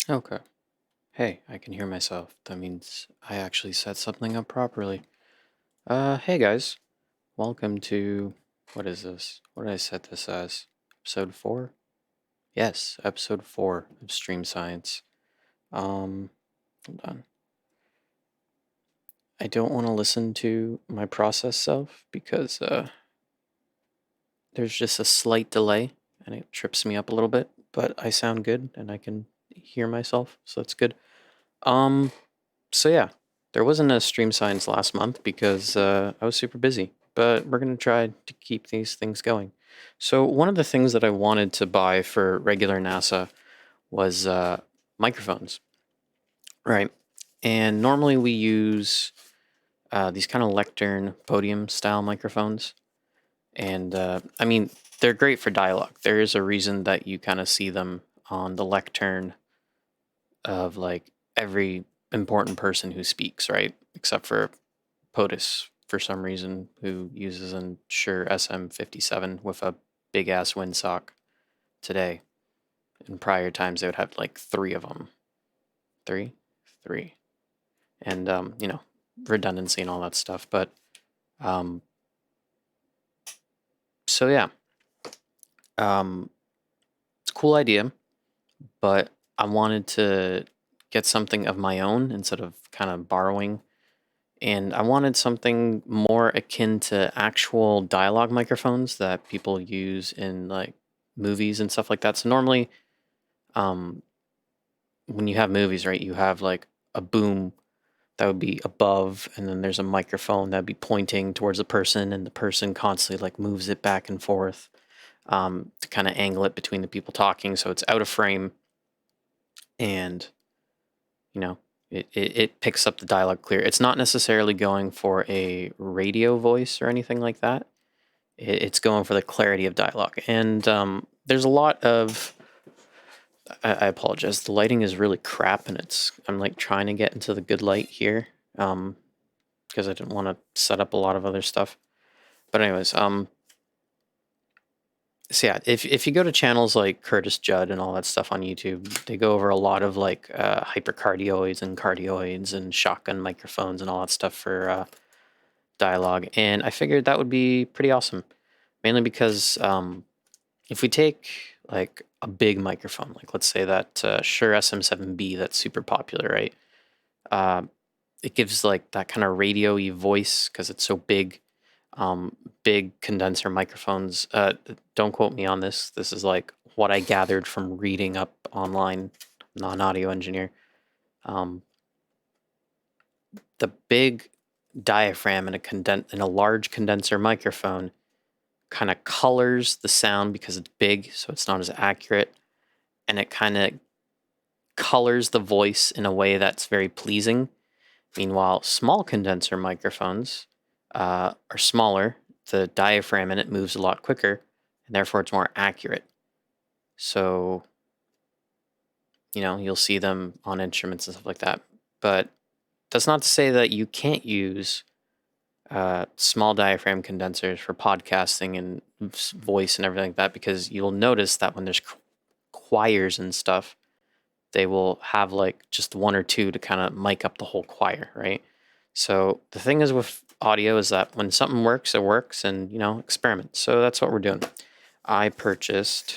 Okay. Hey, I can hear myself. That means I actually set something up properly. Hey guys. Welcome to, what is this? What did I set this as? Episode 4? Yes, episode 4 of Stream Science. Hold on. I don't want to listen to my process self because there's just a slight delay and it trips me up a little bit, but I sound good and I can hear myself, so that's good. Um, So yeah, there wasn't a stream science last month because I was super busy, but we're gonna try to keep these things going. So one of the things that I wanted to buy for regular NASA was microphones, right? And normally we use these kind of lectern podium style microphones, and I mean they're great for dialogue. There is a reason that you kind of see them on the lectern of like every important person who speaks, right? Except for POTUS for some reason, who uses an Shure SM57 with a big ass windsock today. In prior times, they would have like three of them. Three? Three. And, redundancy and all that stuff. But, um, so yeah, it's a cool idea, but I wanted to get something of my own instead of kind of borrowing. And I wanted something more akin to actual dialogue microphones that people use in like movies and stuff like that. So normally, um, when you have movies, right, you have like a boom that would be above, and then there's a microphone that'd be pointing towards the person, and the person constantly like moves it back and forth to kind of angle it between the people talking, so it's out of frame, and you know it picks up the dialogue clear. It's not necessarily going for a radio voice or anything like that. It's going for the clarity of dialogue, and there's a lot of. I apologize. The lighting is really crap, and I'm like trying to get into the good light here, because I didn't want to set up a lot of other stuff. But anyways, so yeah, if you go to channels like Curtis Judd and all that stuff on YouTube, they go over a lot of like hypercardioids and cardioids and shotgun microphones and all that stuff for dialogue. And I figured that would be pretty awesome, mainly because if we take like a big microphone, like let's say that Shure SM7B that's super popular, right? Uh, it gives like that kind of radio-y voice because it's so big. Big condenser microphones. Don't quote me on this. This is like what I gathered from reading up online. I'm not an audio engineer. Um, the big diaphragm in a large condenser microphone kind of colors the sound because it's big, so it's not as accurate, and it kind of colors the voice in a way that's very pleasing. Meanwhile, small condenser microphones are smaller. The diaphragm in it moves a lot quicker, and therefore it's more accurate. So, you'll see them on instruments and stuff like that. But that's not to say that you can't use small diaphragm condensers for podcasting and voice and everything like that, because you'll notice that when there's choirs and stuff, they will have like just one or two to kind of mic up the whole choir, right? So the thing is with audio is that when something works, it works, and experiment. So that's what we're doing. I purchased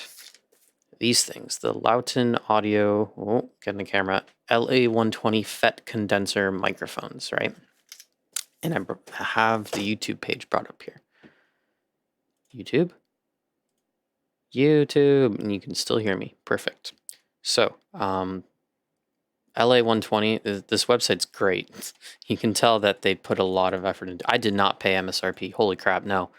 these things, the Lauten Audio, get in the camera, LA120 FET condenser microphones, right? And I have the YouTube page brought up here. YouTube, and you can still hear me. Perfect. So, LA120, this website's great. You can tell that they put a lot of effort into. I did not pay MSRP. Holy crap, no.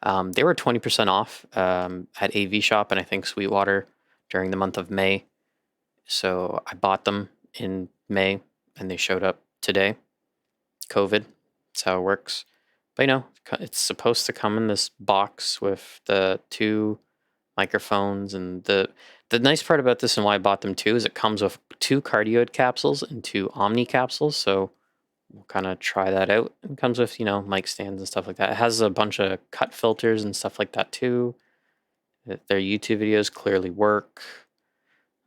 They were 20% off at AV Shop and I think Sweetwater during the month of May. So I bought them in May and they showed up today. COVID, that's how it works. But it's supposed to come in this box with the two microphones, and the nice part about this and why I bought them too is it comes with two cardioid capsules and two omni capsules. So we'll kind of try that out. It comes with mic stands and stuff like that. It has a bunch of cut filters and stuff like that too. Their YouTube videos clearly work.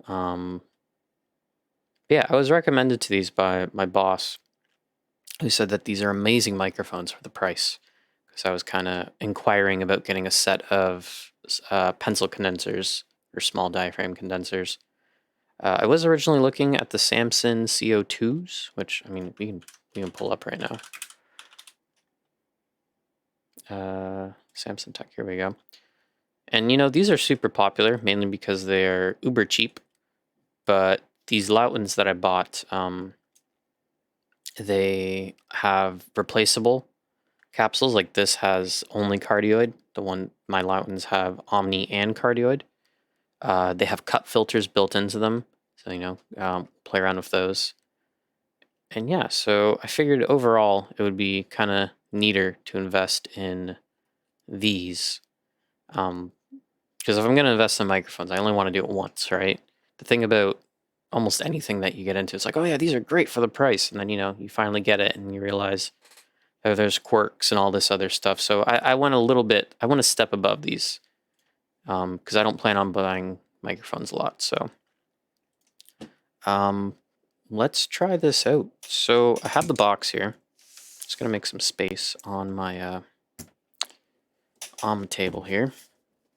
Um, Yeah, I was recommended to these by my boss, who said that these are amazing microphones for the price. Because I was kind of inquiring about getting a set of pencil condensers or small diaphragm condensers. I was originally looking at the Samson CO2s, which I mean we can pull up right now. Samson Tech, here we go. And you know, these are super popular, mainly because they're uber cheap. But these Lautens that I bought, they have replaceable capsules. Like this has only cardioid. The one my Lautens have omni and cardioid. They have cut filters built into them, so you know, play around with those. And yeah, so I figured overall it would be kind of neater to invest in these. Because if I'm going to invest in microphones, I only want to do it once, right? The thing about almost anything that you get into, it's like, oh yeah, these are great for the price. And then, you know, you finally get it and you realize, oh, there's quirks and all this other stuff. So I went a little bit, I want to step above these because I don't plan on buying microphones a lot. So let's try this out. So I have the box here. Just going to make some space on my table here.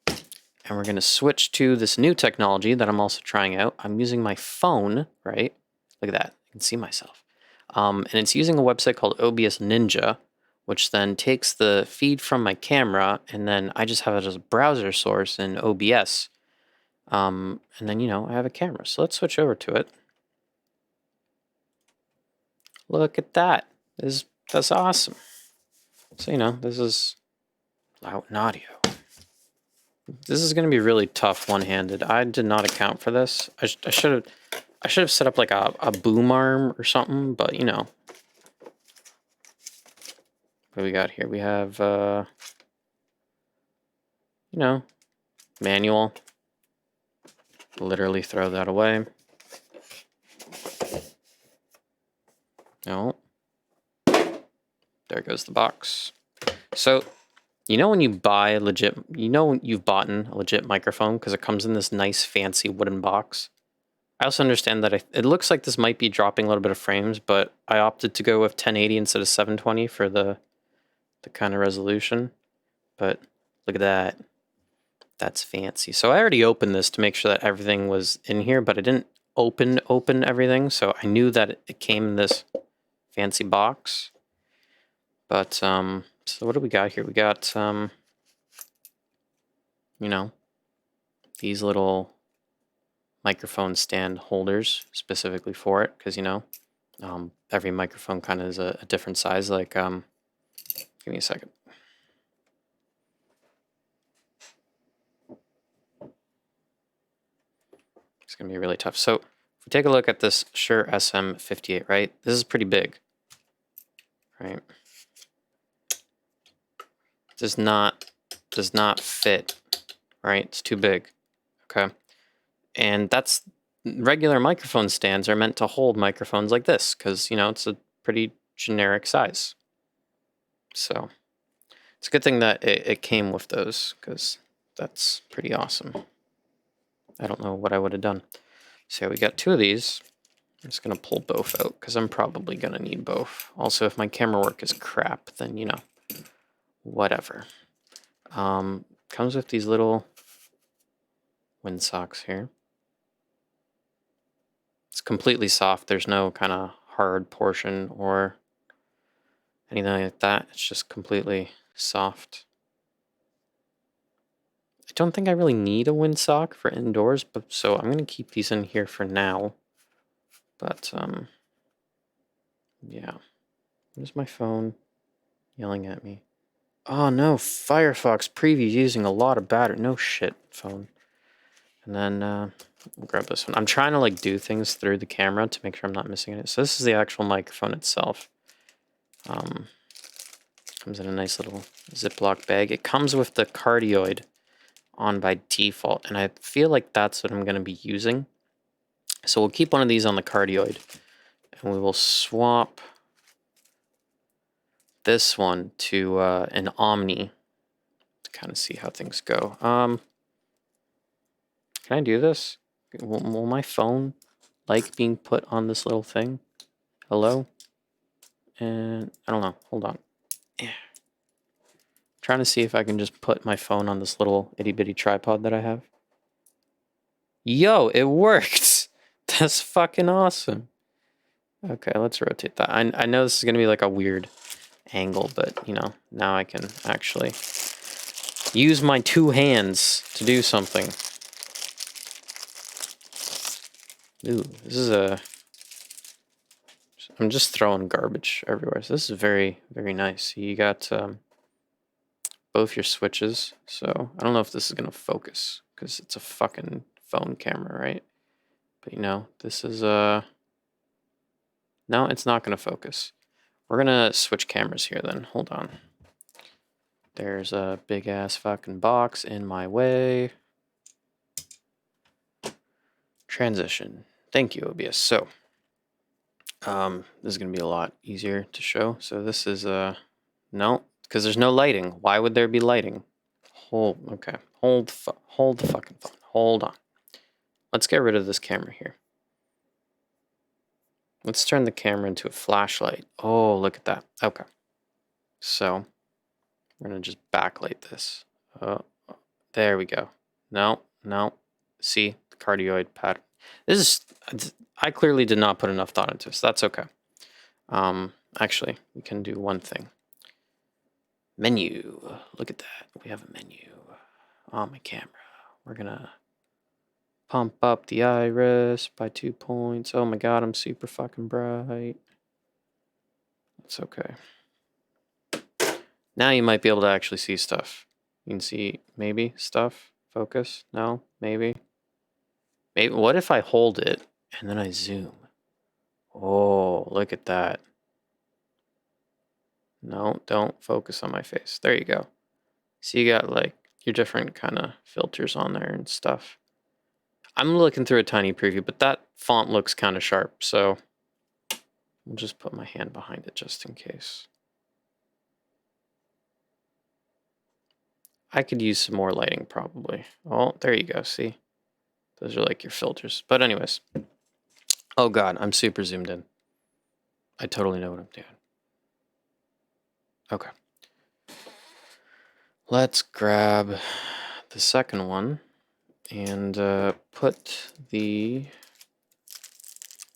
And we're going to switch to this new technology that I'm also trying out. I'm using my phone, right? Look at that. I can see myself. And it's using a website called OBS Ninja, which then takes the feed from my camera, and then I just have it as a browser source in OBS. And then, you know, I have a camera. So let's switch over to it. Look at that. That's awesome. So, you know, this is Lauten Audio. This is going to be really tough one-handed. I did not account for this. I should have set up like a boom arm or something, but you know. What do we got here? We have, you know, manual. Literally throw that away. No. There goes the box. So, you know when you buy a legit, you know when you've bought a legit microphone because it comes in this nice fancy wooden box? I also understand that it looks like this might be dropping a little bit of frames, but I opted to go with 1080 instead of 720 for the kind of resolution. But look at that. That's fancy. So I already opened this to make sure that everything was in here, but I didn't open everything, so I knew that it came in this fancy box. But so what do we got here? We got you know, these little microphone stand holders specifically for it, because you know, every microphone kind of is a different size. Like give me a second. It's gonna be really tough. So if we take a look at this Shure SM58, right? This is pretty big, right? Does not fit, right? It's too big. Okay. And that's regular microphone stands are meant to hold microphones like this because, you know, it's a pretty generic size. So it's a good thing that it came with those because that's pretty awesome. I don't know what I would have done. So we got two of these. I'm just going to pull both out because I'm probably going to need both. Also, if my camera work is crap, then, you know, whatever. Comes with these little wind socks here. It's completely soft. There's no kind of hard portion or anything like that. It's just completely soft. I don't think I really need a windsock for indoors, but so I'm going to keep these in here for now. But yeah. There's my phone yelling at me. Oh no, Firefox preview using a lot of battery. No shit, phone. And then we'll grab this one. I'm trying to like do things through the camera to make sure I'm not missing it. So this is the actual microphone itself. Comes in a nice little Ziploc bag. It comes with the cardioid on by default, and I feel like that's what I'm going to be using. So we'll keep one of these on the cardioid, and we will swap this one to an Omni to kind of see how things go. Can I do this? Will my phone like being put on this little thing. Hello? And I don't know. Hold on. Yeah. Trying to see if I can just put my phone on this little itty bitty tripod that I have. Yo, it worked! That's fucking awesome. Okay, let's rotate that. I know this is gonna be like a weird angle, but you know, now I can actually use my two hands to do something. Ooh, this is I'm just throwing garbage everywhere. So this is very, very nice. You got both your switches. So I don't know if this is gonna focus because it's a fucking phone camera, right? But you know, this is no, it's not gonna focus. We're gonna switch cameras here then. Hold on. There's a big ass fucking box in my way. Transition. Thank you, OBS. So, this is gonna be a lot easier to show. So this is no, because there's no lighting. Why would there be lighting? Okay. Hold the fucking phone. Hold on. Let's get rid of this camera here. Let's turn the camera into a flashlight. Oh, look at that. Okay. So we're gonna just backlight this. There we go. No. See the cardioid pattern. I clearly did not put enough thought into this. That's okay. Actually, we can do one thing. Menu. Look at that. We have a menu on my camera. We're gonna pump up the iris by 2 points. Oh my god, I'm super fucking bright. That's okay. Now you might be able to actually see stuff. You can see maybe stuff. Focus. No, maybe. Maybe. What if I hold it and then I zoom? Oh, look at that. No, don't focus on my face. There you go. So you got like your different kind of filters on there and stuff. I'm looking through a tiny preview, but that font looks kind of sharp, so I'll just put my hand behind it just in case. I could use some more lighting probably. Oh, there you go, see? Those are like your filters. But anyways. Oh god, I'm super zoomed in. I totally know what I'm doing. Okay. Let's grab the second one and put the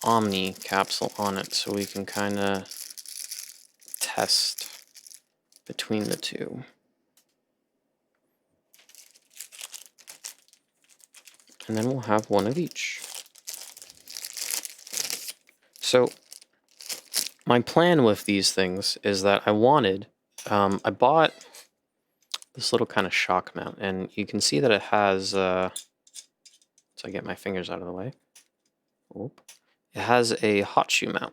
Omni capsule on it so we can kind of test between the two. And then we'll have one of each. So my plan with these things is that I wanted, I bought this little kind of shock mount, and you can see that it has, so I get my fingers out of the way. Oop. It has a hot shoe mount.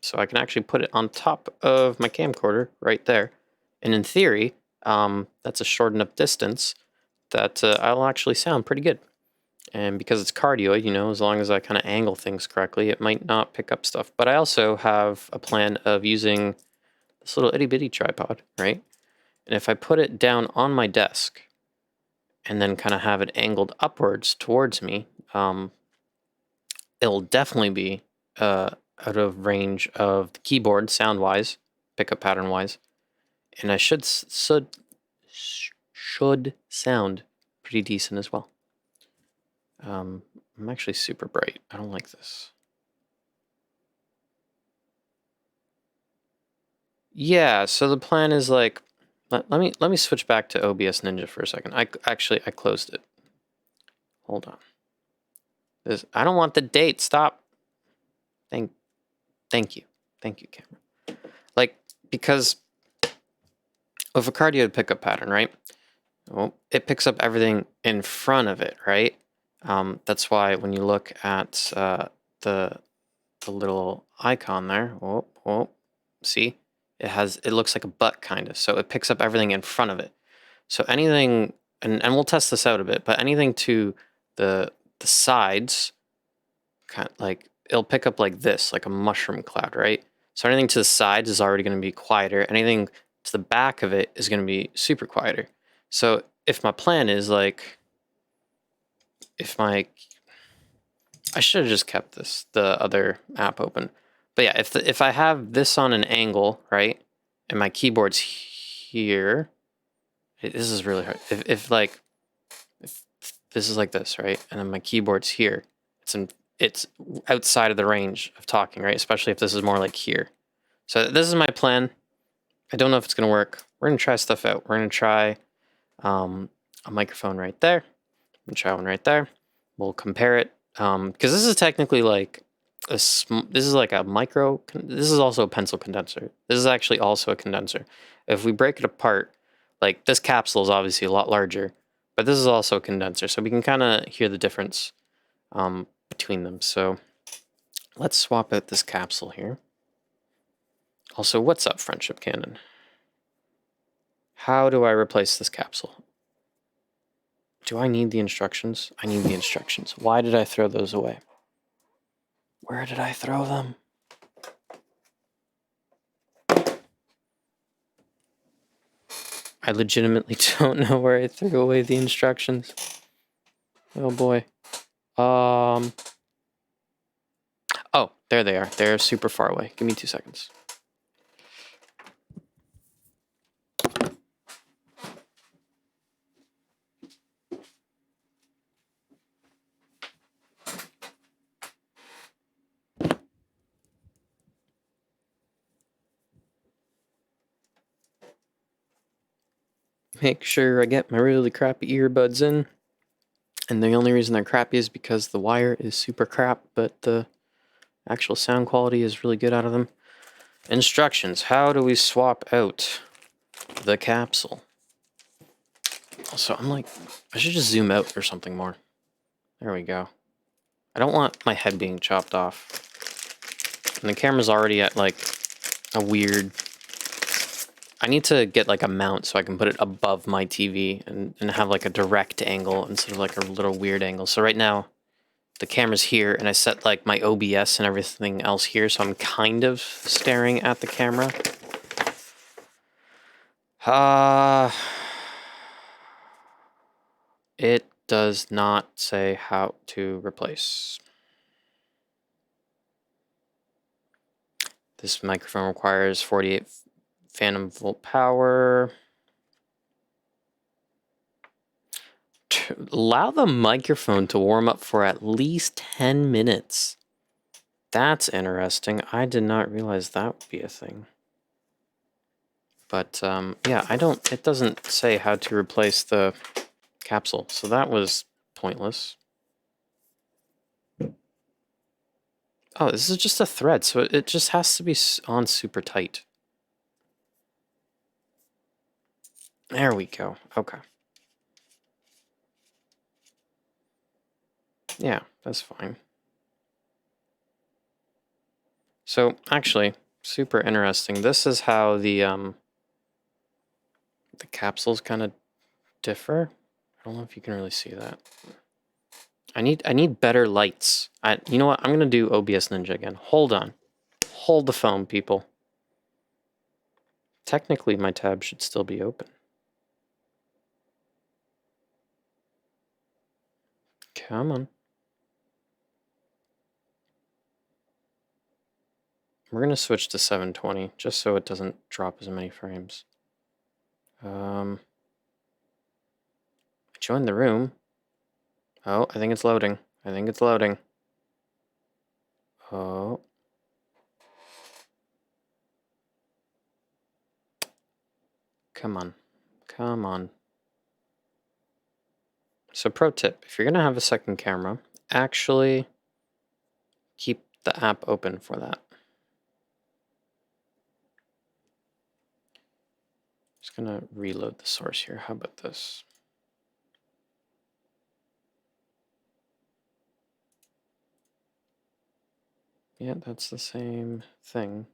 So I can actually put it on top of my camcorder right there. And in theory, that's a short enough distance that I'll actually sound pretty good. And because it's cardioid, you know, as long as I kind of angle things correctly, it might not pick up stuff. But I also have a plan of using this little itty bitty tripod, right? And if I put it down on my desk and then kind of have it angled upwards towards me, it'll definitely be out of range of the keyboard sound-wise, pickup pattern-wise, and I should sound pretty decent as well. I'm actually super bright. I don't like this. Yeah, so the plan is like, let me switch back to OBS Ninja for a second. I closed it. Hold on. I don't want the date. Stop. Thank you, camera. Like, because of a cardioid pickup pattern, right? Well, it picks up everything in front of it, right? That's why when you look at the little icon there, see, it looks like a butt kind of. So it picks up everything in front of it. So anything, and we'll test this out a bit, but anything to the sides, kind of like it'll pick up like this, like a mushroom cloud, right? So anything to the sides is already going to be quieter. Anything to the back of it is going to be super quieter. So if my plan is like, if my I should have just kept the other app open. But yeah, if I have this on an angle, right, and my keyboard's here, this is really hard. If this is like this, right, and then my keyboard's here, it's outside of the range of talking, right? Especially if this is more like here. So this is my plan. I don't know if it's gonna work. We're gonna try stuff out. We're gonna try a microphone right there. I'm gonna try one right there. We'll compare it because this is technically like this is like a micro. This is also a pencil condenser. This is actually also a condenser. If we break it apart, like this capsule is obviously a lot larger, but this is also a condenser, so we can kind of hear the difference between them. So let's swap out this capsule here. Also, what's up, Friendship Cannon? How do I replace this capsule? Do I need the instructions? I need the instructions. Why did I throw those away? Where did I throw them? I legitimately don't know where I threw away the instructions. Oh boy. Oh, there they are. They're super far away. Give me 2 seconds. Make sure I get my really crappy earbuds in. And the only reason they're crappy is because the wire is super crap, but the actual sound quality is really good out of them. Instructions. How do we swap out the capsule? Also, I'm like, I should just zoom out or something more. There we go. I don't want my head being chopped off. And the camera's already at like a weird... I need to get like a mount so I can put it above my TV and have like a direct angle instead of like a little weird angle. So right now, the camera's here and I set like my OBS and everything else here, so I'm kind of staring at the camera. It does not say how to replace. This microphone requires 48 phantom volt power. Allow the microphone to warm up for at least 10 minutes. That's interesting. I did not realize that would be a thing. But yeah, it doesn't say how to replace the capsule, so that was pointless. Oh, this is just a thread, so it just has to be on super tight. There we go. Okay. Yeah, that's fine. So actually, super interesting. This is how the capsules kind of differ. I don't know if you can really see that. I need better lights. You know what? I'm gonna do OBS Ninja again. Hold on. Hold the phone, people. Technically, my tab should still be open. Come on. We're gonna switch to 720 just so it doesn't drop as many frames. Join the room. Oh, I think it's loading. I think it's loading. Oh. Come on. Come on. So pro tip, if you're gonna have a second camera, actually keep the app open for that. Just gonna reload the source here. How about this? Yeah, that's the same thing.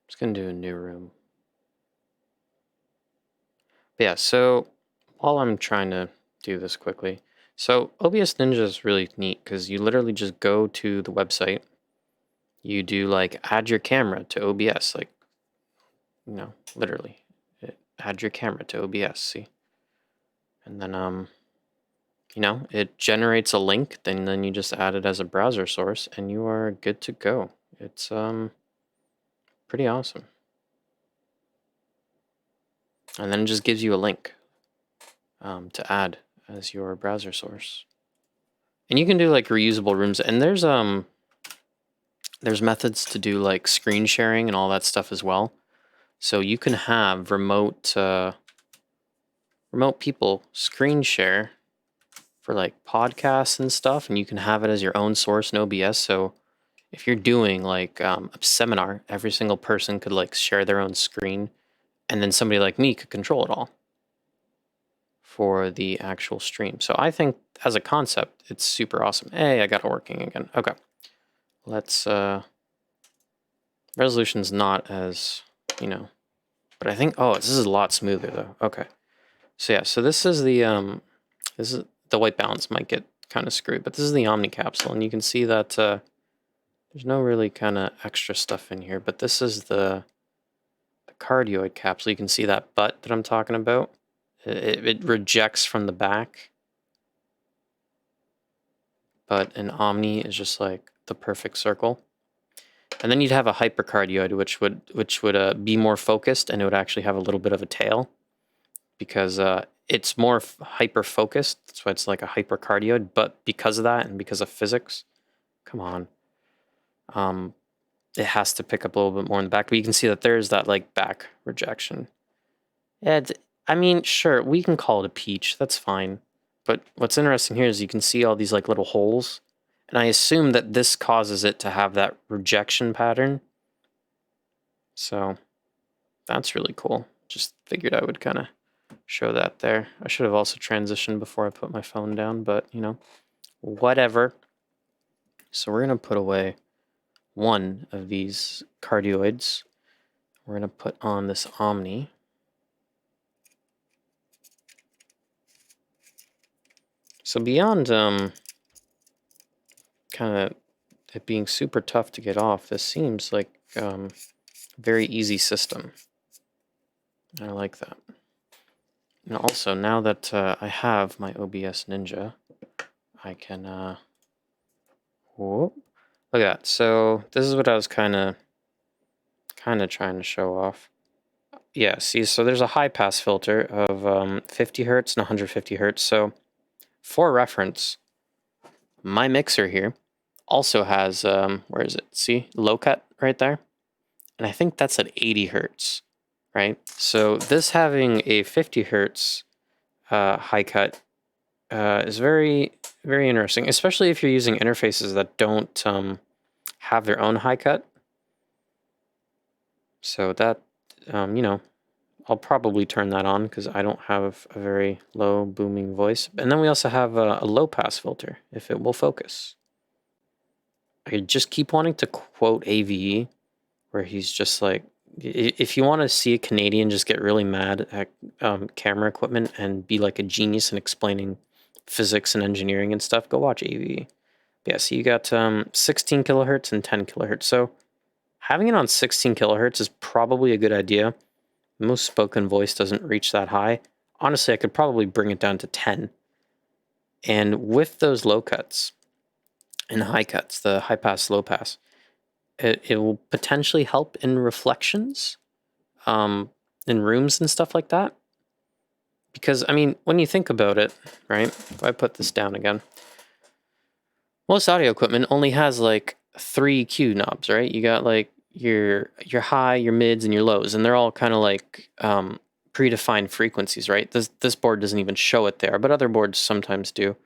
Just gonna do a new room. But yeah, so while I'm trying to do this quickly, So OBS Ninja is really neat because you literally just go to the website, you do like add your camera to OBS, like, literally add your camera to OBS, see? And then, it generates a link, then you just add it as a browser source and you are good to go. It's pretty awesome. And then it just gives you a link to add as your browser source. And you can do like reusable rooms, and there's methods to do like screen sharing and all that stuff as well. So you can have remote people screen share for like podcasts and stuff, and you can have it as your own source in OBS. So if you're doing like a seminar, every single person could like share their own screen, and then somebody like me could control it all for the actual stream. So I think as a concept, it's super awesome. Hey, I got it working again. Okay. Let's, resolution's not as, but I think, this is a lot smoother though. Okay. So yeah, so this is the white balance might get kind of screwed, but this is the Omni capsule, and you can see that there's no really kind of extra stuff in here, but this is the cardioid capsule. You can see that butt that I'm talking about. It rejects from the back, but an Omni is just like the perfect circle. And then you'd have a hypercardioid, which would be more focused, and it would actually have a little bit of a tail because it's more hyper focused. That's why it's like a hypercardioid. But because of that, and because of physics, come on, it has to pick up a little bit more in the back. But you can see that there's that like back rejection. Yeah, I mean, sure, we can call it a peach. That's fine. But what's interesting here is you can see all these like little holes. And I assume that this causes it to have that rejection pattern. So that's really cool. Just figured I would kind of show that there. I should have also transitioned before I put my phone down, but whatever. So we're going to put away one of these cardioids. We're going to put on this Omni. So beyond kind of it being super tough to get off, this seems like a very easy system. I like that. And also, now that I have my OBS Ninja, I can, whoop, look at that. So this is what I was kind of trying to show off. Yeah, see, so there's a high pass filter of 50 hertz and 150 hertz. So for reference, my mixer here also has, where is it? See, low cut right there? And I think that's at 80 hertz, right? So this having a 50 hertz high cut is very, very interesting, especially if you're using interfaces that don't have their own high cut. So that, I'll probably turn that on because I don't have a very low booming voice. And then we also have a low pass filter if it will focus. I just keep wanting to quote AVE, where he's just like, if you want to see a Canadian just get really mad at camera equipment and be like a genius in explaining physics and engineering and stuff, go watch AVE. Yeah, so you got 16 kilohertz and 10 kilohertz. So having it on 16 kilohertz is probably a good idea. Most spoken voice doesn't reach that high. Honestly, I could probably bring it down to 10. And with those low cuts and high cuts, the high pass, low pass, it will potentially help in reflections, in rooms and stuff like that. Because, I mean, when you think about it, right, if I put this down again, most audio equipment only has like 3 Q knobs, right? You got like your high, your mids, and your lows, and they're all kind of like predefined frequencies, right? This board doesn't even show it there, but other boards sometimes do.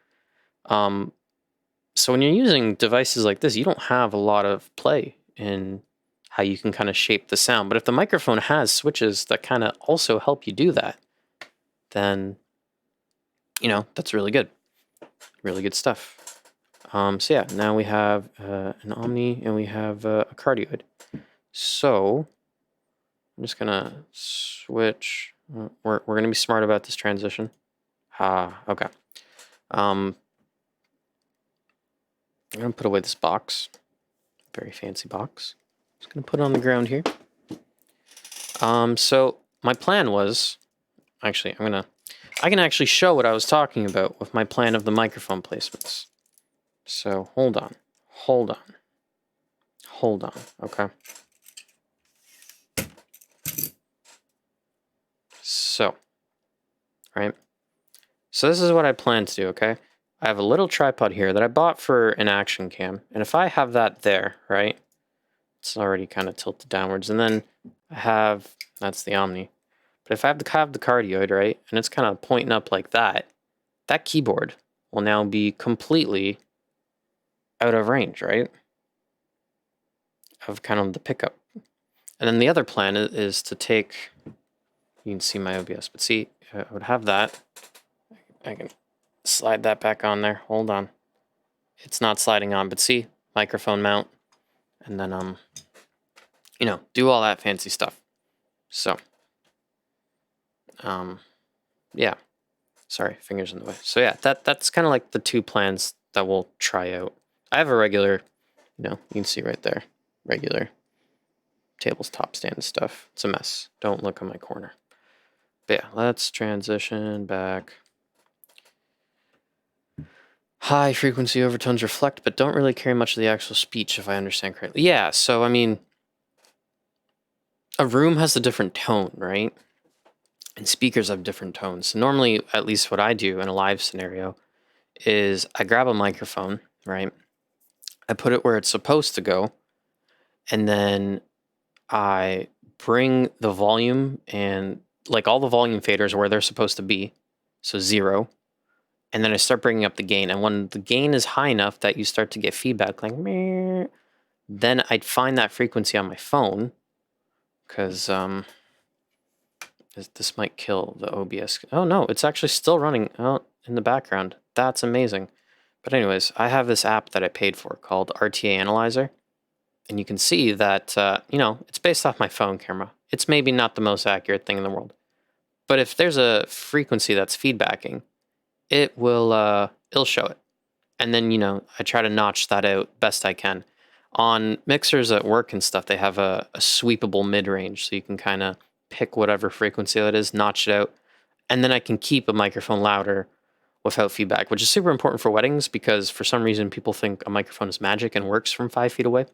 So when you're using devices like this, you don't have a lot of play in how you can kind of shape the sound. But if the microphone has switches that kind of also help you do that, then that's really good. Really good stuff. So yeah, now we have an Omni and we have a cardioid. So I'm just gonna switch. We're gonna be smart about this transition. Okay. I'm gonna put away this box. Very fancy box. Just gonna put it on the ground here. So my plan was, actually, I can actually show what I was talking about with my plan of the microphone placements. So hold on, okay. So, right. So this is what I plan to do, okay? I have a little tripod here that I bought for an action cam. And if I have that there, right, it's already kind of tilted downwards. And then I have, that's the Omni. But if I have the cardioid, right, and it's kind of pointing up like that, that keyboard will now be completely out of range, right, of kind of the pickup. And then the other plan is to take, you can see my OBS, but see, I would have that. I can slide that back on there. Hold on. It's not sliding on, but see, microphone mount, and then, you know, do all that fancy stuff. So, yeah. Sorry, fingers in the way. So yeah, that's kind of like the two plans that we'll try out. I have a regular, you know, you can see right there, regular tabletop stand stuff. It's a mess. Don't look in my corner. But yeah, let's transition back. High frequency overtones reflect, but don't really carry much of the actual speech, if I understand correctly. Yeah, so I mean, a room has a different tone, right? And speakers have different tones. So normally, at least what I do in a live scenario, is I grab a microphone, right? I put it where it's supposed to go, and then I bring the volume and like all the volume faders where they're supposed to be, so 0. And then I start bringing up the gain. And when the gain is high enough that you start to get feedback like, meh, then I'd find that frequency on my phone, because this might kill the OBS. Oh no, it's actually still running out in the background. That's amazing. But anyways, I have this app that I paid for called RTA Analyzer. And you can see that, you know, it's based off my phone camera. It's maybe not the most accurate thing in the world. But if there's a frequency that's feedbacking, it will, it'll show it. And then, you know, I try to notch that out best I can. On mixers at work and stuff, they have a sweepable mid-range, so you can kind of pick whatever frequency that is, notch it out, and then I can keep a microphone louder without feedback, which is super important for weddings because for some reason people think a microphone is magic and works from 5 feet away.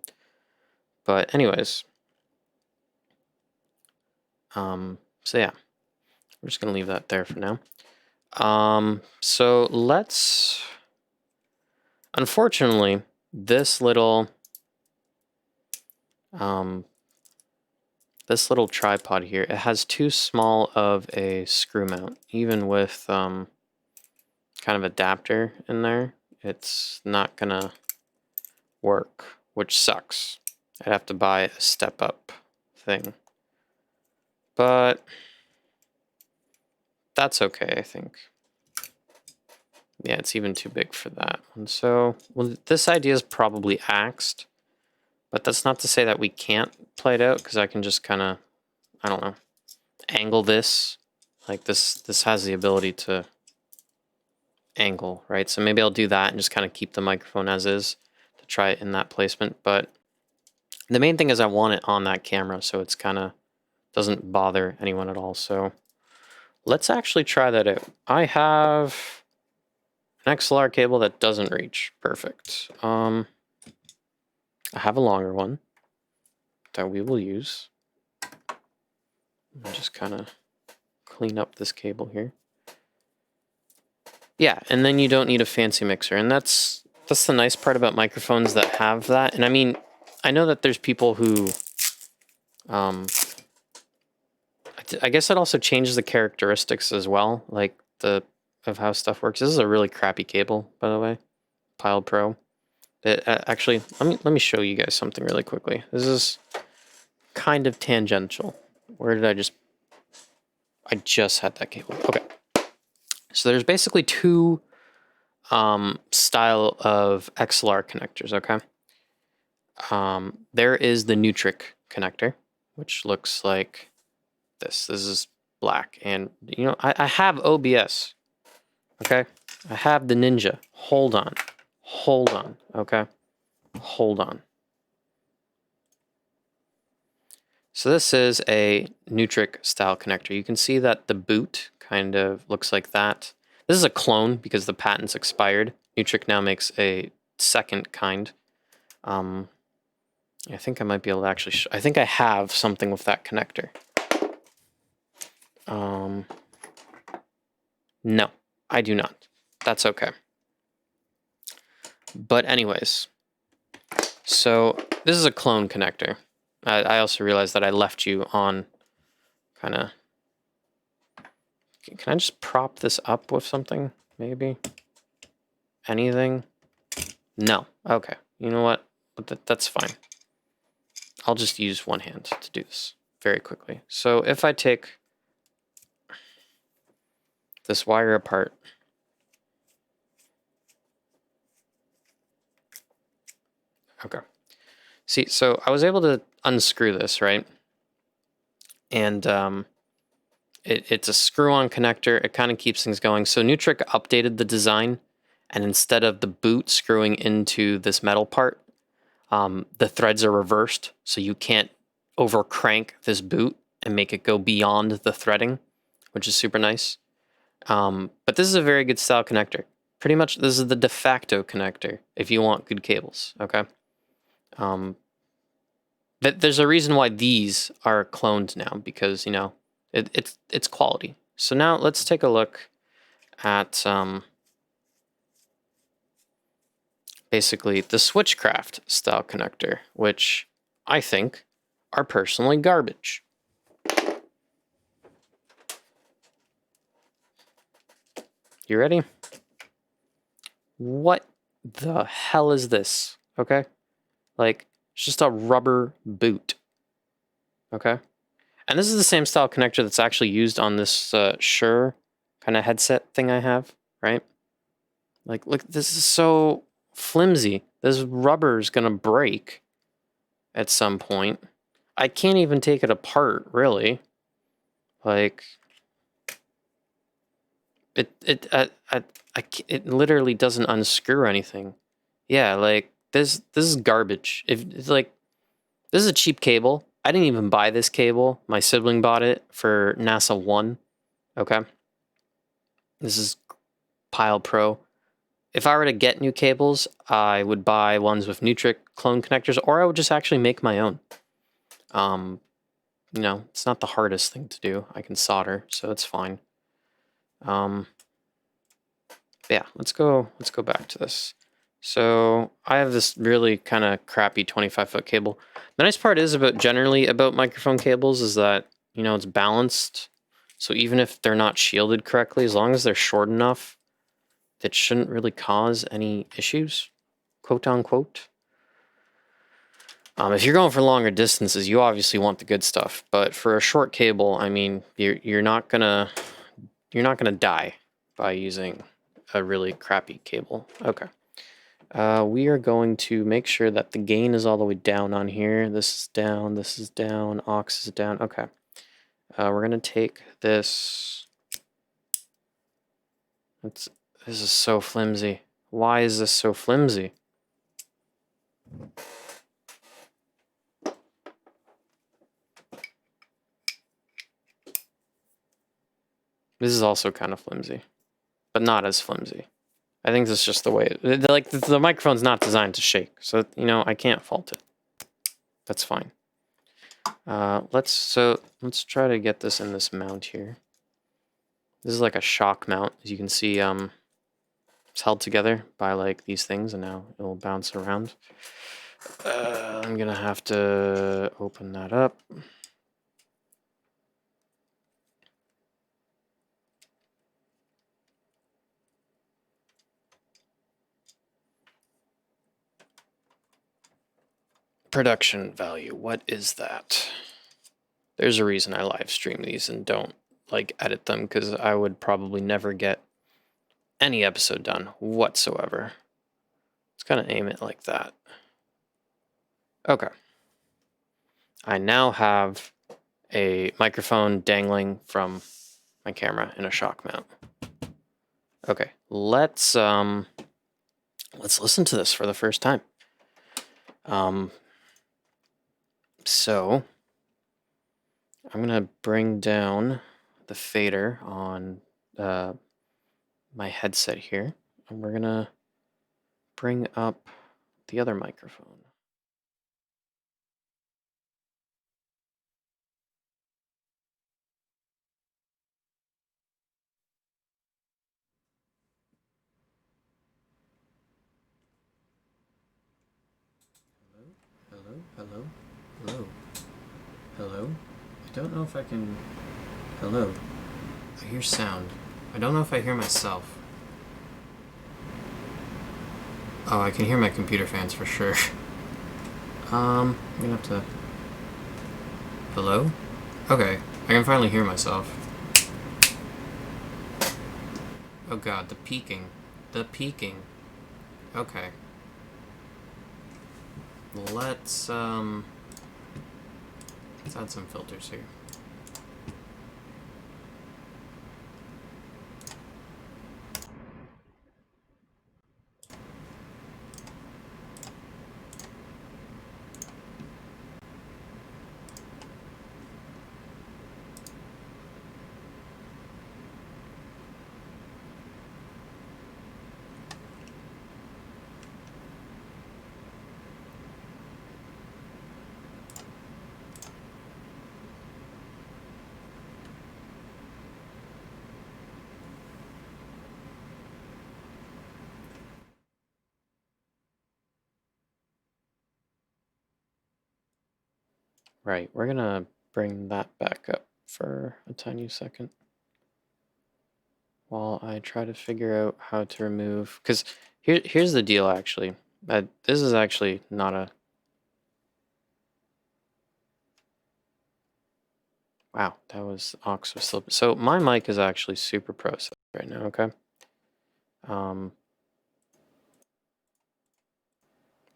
But anyways, so yeah, we're just gonna leave that there for now. So let's, unfortunately, this little tripod here, it has too small of a screw mount. Even with kind of adapter in there, it's not gonna work, which sucks. I'd have to buy a step up thing. But that's okay, I think. Yeah, it's even too big for that. And so, well, this idea is probably axed, but that's not to say that we can't play it out, because I can just kind of, I don't know, angle this. Like this has the ability to angle, right? So maybe I'll do that and just kind of keep the microphone as is to try it in that placement. But the main thing is I want it on that camera, so it's kind of doesn't bother anyone at all. So let's actually try that out. I have an XLR cable that doesn't reach. Perfect. I have a longer one that we will use. I'll just kind of clean up this cable here. Yeah, and then you don't need a fancy mixer, and that's the nice part about microphones that have that. And I mean, I know that there's people who, I guess it also changes the characteristics as well, like of how stuff works. This is a really crappy cable, by the way, Pile Pro. It, actually, let me show you guys something really quickly. This is kind of tangential. Where did I just had that cable. Okay. So there's basically two style of XLR connectors, okay? There is the Nutric connector, which looks like this. This is black. And, you know, I have OBS, okay? I have the Ninja. Hold on. hold on, okay? Hold on. So this is a Nutric style connector. You can see that the boot kind of looks like that. This is a clone because the patent's expired. Nutric now makes a second kind. I think I might be able to actually, I think I have something with that connector. No, I do not. That's okay. But anyways, so this is a clone connector. I also realized that I left you on kind of, can I just prop this up with something, maybe? Anything? No. Okay. You know what? That's fine. I'll just use one hand to do this very quickly. So if I take this wire apart, okay. See, so I was able to unscrew this, right? And it's a screw-on connector. It kind of keeps things going. So Nutric updated the design, and instead of the boot screwing into this metal part, the threads are reversed, so you can't overcrank this boot and make it go beyond the threading, which is super nice. But this is a very good style connector. Pretty much this is the de facto connector if you want good cables, okay? There's a reason why these are cloned now, because, you know, it's quality. So now let's take a look at basically the Switchcraft style connector, which I think are personally garbage. You ready? What the hell is this? Okay? Like, it's just a rubber boot. Okay? And this is the same style connector that's actually used on this Shure kind of headset thing I have, right? Like, look, this is so flimsy. This rubber is gonna break at some point. I can't even take it apart, really. Like, it literally doesn't unscrew anything. Yeah, like this is garbage. If it's like, this is a cheap cable. I didn't even buy this cable. My sibling bought it for NASA 1. Okay. This is Pile Pro. If I were to get new cables, I would buy ones with Nutric clone connectors, or I would just actually make my own. You know, it's not the hardest thing to do. I can solder, so it's fine. Yeah, let's go back to this. So I have this really kind of crappy 25-foot cable. The nice part is generally about microphone cables is that, you know, it's balanced. So even if they're not shielded correctly, as long as they're short enough, that shouldn't really cause any issues, quote unquote. If you're going for longer distances, you obviously want the good stuff. But for a short cable, I mean, you're not gonna die by using a really crappy cable. Okay. We are going to make sure that the gain is all the way down on here. This is down, aux is down. Okay. We're going to take this. This is so flimsy. Why is this so flimsy? This is also kind of flimsy, but not as flimsy. I think this is just the way, like the microphone's not designed to shake, so, you know, I can't fault it. That's fine. Let's try to get this in this mount here. This is like a shock mount, as you can see. It's held together by like these things, and now it will bounce around. I'm gonna have to open that up. Production value, what is that? There's a reason I live stream these and don't like edit them, because I would probably never get any episode done whatsoever. Let's kind of aim it like that. Okay. I now have a microphone dangling from my camera in a shock mount. Okay, let's let's listen to this for the first time. So I'm gonna bring down the fader on my headset here, and we're gonna bring up the other microphone. Hello, hello, hello, hello. I don't know if I can. Hello. I hear sound. I don't know if I hear myself. Oh, I can hear my computer fans for sure. I'm gonna have to. Hello? Okay, I can finally hear myself. Oh god, the peaking. The peaking. Okay. Let's add some filters here. Right, we're gonna bring that back up for a tiny second while I try to figure out how to remove, because here's the deal actually. This is actually not a, wow, that was aux was slip. So my mic is actually super processed right now, okay?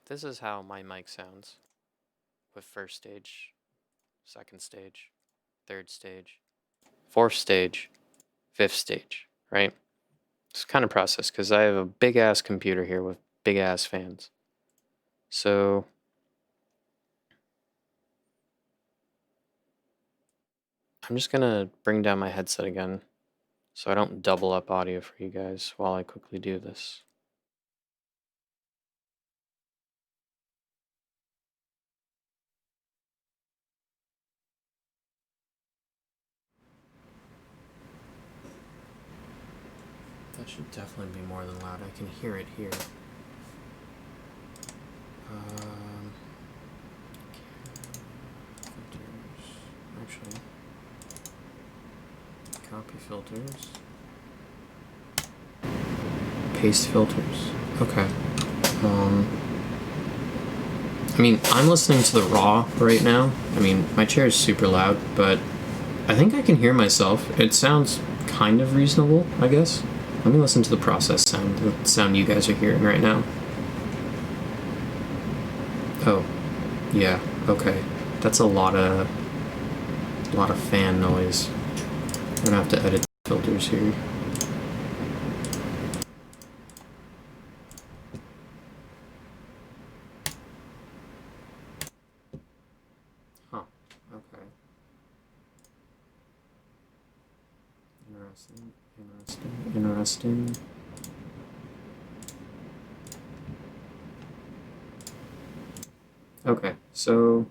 This is how my mic sounds with first stage, second stage, third stage, fourth stage, fifth stage, right? It's kind of processed because I have a big ass computer here with big ass fans. So I'm just gonna bring down my headset again so I don't double up audio for you guys while I quickly do this. That should definitely be more than loud. I can hear it here. Filters. Actually, copy filters. Paste filters. Okay. I mean, I'm listening to the raw right now. I mean, my chair is super loud, but I think I can hear myself. It sounds kind of reasonable, I guess. Let me listen to the process sound, the sound you guys are hearing right now. Oh, yeah, okay. That's a lot of fan noise. I'm gonna have to edit filters here. Huh, okay. Interesting. Okay, so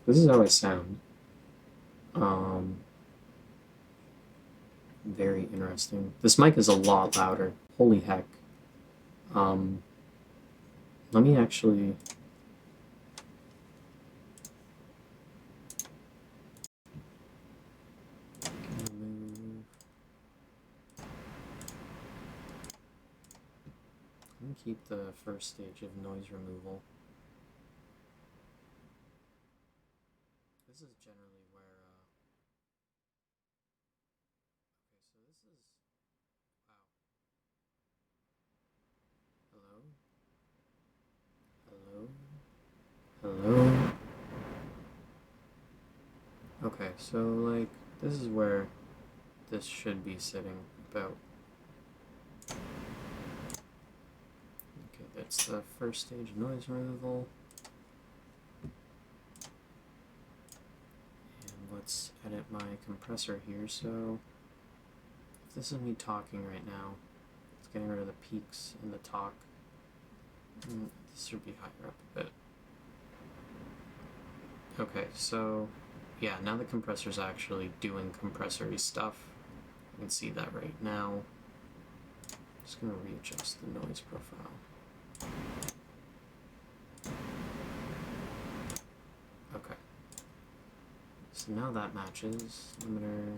this is how I sound. Very interesting. This mic is a lot louder. Holy heck. Let me actually. Let me keep the first stage of noise removal. This is generally where. Okay, so this is. Wow. Hello? Hello? Okay, so, like, this is where this should be sitting about. Okay, that's the first stage of noise removal. And let's edit my compressor here. So if this is me talking right now, it's getting rid of the peaks in the talk. And this should be higher up a bit. Okay, so yeah, now the compressor's actually doing compressory stuff. You can see that right now. Just gonna readjust the noise profile. Okay. So now that matches. Limiter.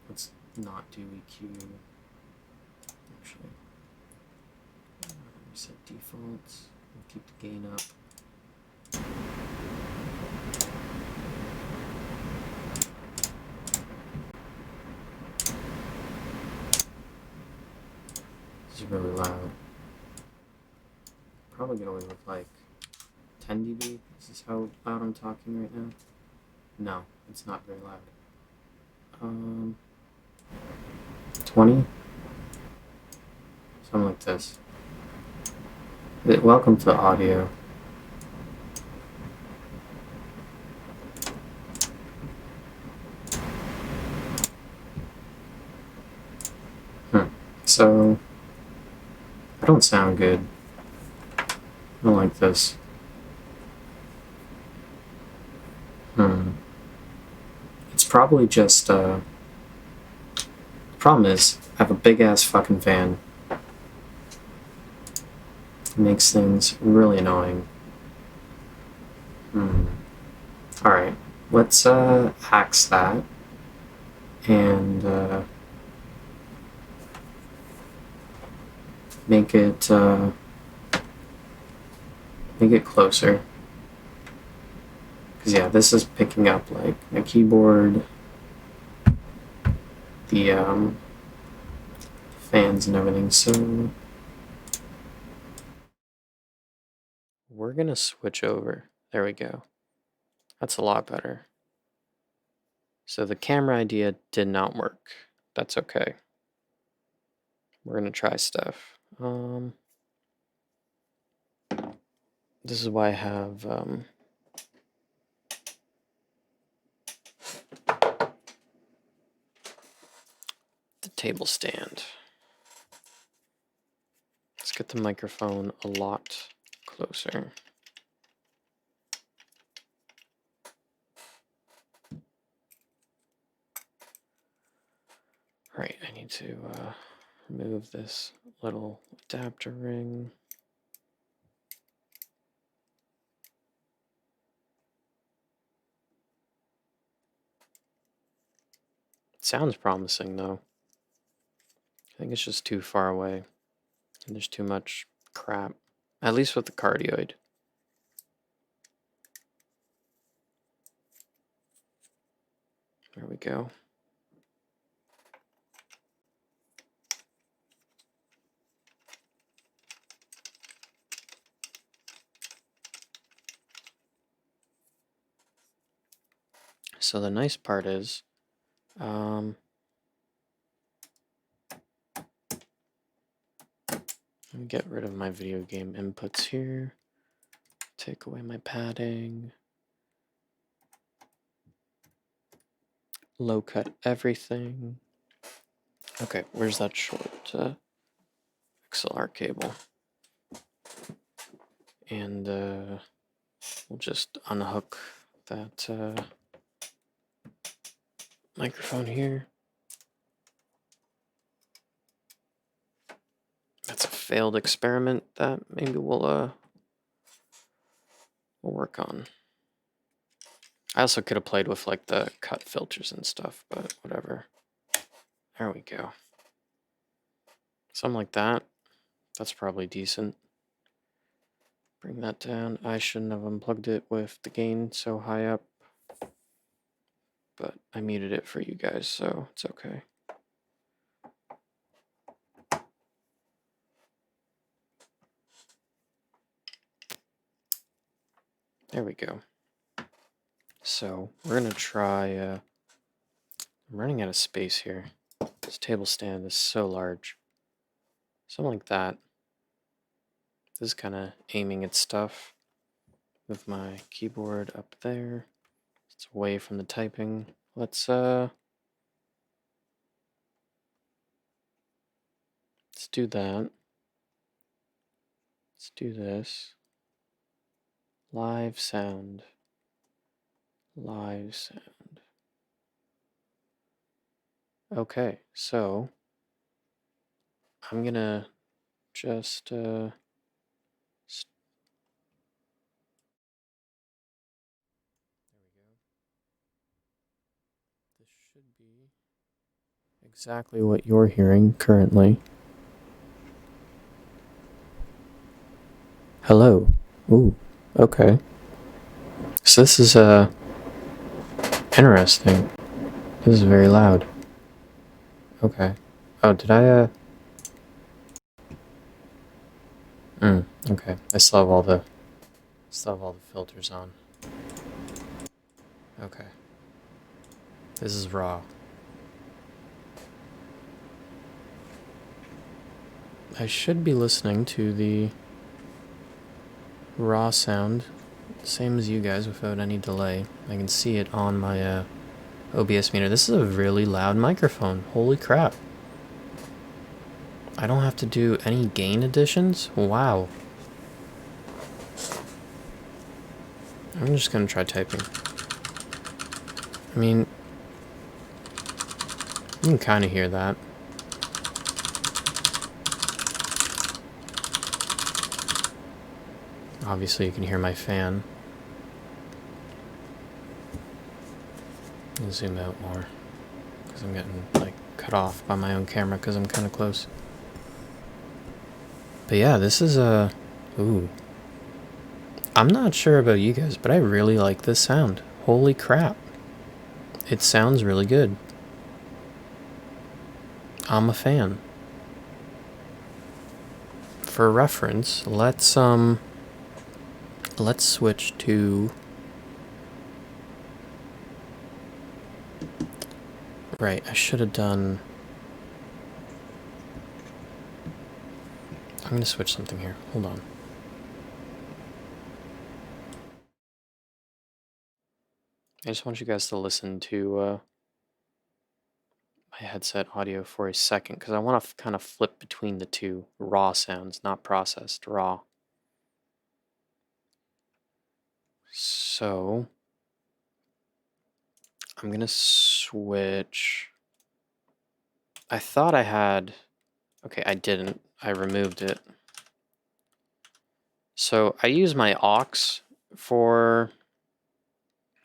Let's not do EQ. Actually, reset defaults. And keep the gain up. This is really loud. Probably get away with like 10 dB. Is this how loud I'm talking right now? No, it's not very loud. 20? Something like this. Welcome to audio. So, I don't sound good. I don't like this. It's probably just, the problem is, I have a big ass fucking fan. It makes things really annoying. Alright, let's axe that. And make it closer. Because yeah, this is picking up like my keyboard, the fans and everything. So we're gonna switch over. There we go. That's a lot better. So the camera idea did not work. That's okay. We're gonna try stuff. This is why I have the table stand. Let's get the microphone a lot closer. Right, I need to remove this little adapter ring. It sounds promising though. I think it's just too far away and there's too much crap, at least with the cardioid. There we go. So the nice part is, let me get rid of my video game inputs here. Take away my padding. Low cut everything. Okay, where's that short XLR cable? And we'll just unhook that microphone here. That's a failed experiment that maybe we'll work on. I also could have played with like the cut filters and stuff, but whatever. There we go. Something like that. That's probably decent. Bring that down. I shouldn't have unplugged it with the gain so high up, but I muted it for you guys, so it's okay. There we go. So we're gonna try, I'm running out of space here. This table stand is so large. Something like that. This is kind of aiming at stuff with my keyboard up there. It's away from the typing. Let's do that. Let's do this. Live sound. Live sound. Okay, so I'm gonna just there we go. This should be exactly what you're hearing currently. Hello. Ooh, okay. So this is interesting. This is very loud. Okay. Oh, did I okay. I still have all the filters on. Okay. This is raw. I should be listening to the raw sound, same as you guys, without any delay. I can see it on my OBS meter. This is a really loud microphone. Holy crap. I don't have to do any gain additions? Wow. I'm just gonna try typing. I mean, you can kind of hear that. Obviously, you can hear my fan. I'll zoom out more because I'm getting like cut off by my own camera because I'm kind of close. But yeah, this is a ooh. I'm not sure about you guys, but I really like this sound. Holy crap. It sounds really good. I'm a fan. For reference, let's switch to right, I should have done I'm gonna switch something here. Hold on. I just want you guys to listen to my headset audio for a second because I want to kind of flip between the two raw sounds, not processed, raw. So I'm gonna switch. I thought I had, okay, I didn't. I removed it. So I use my aux for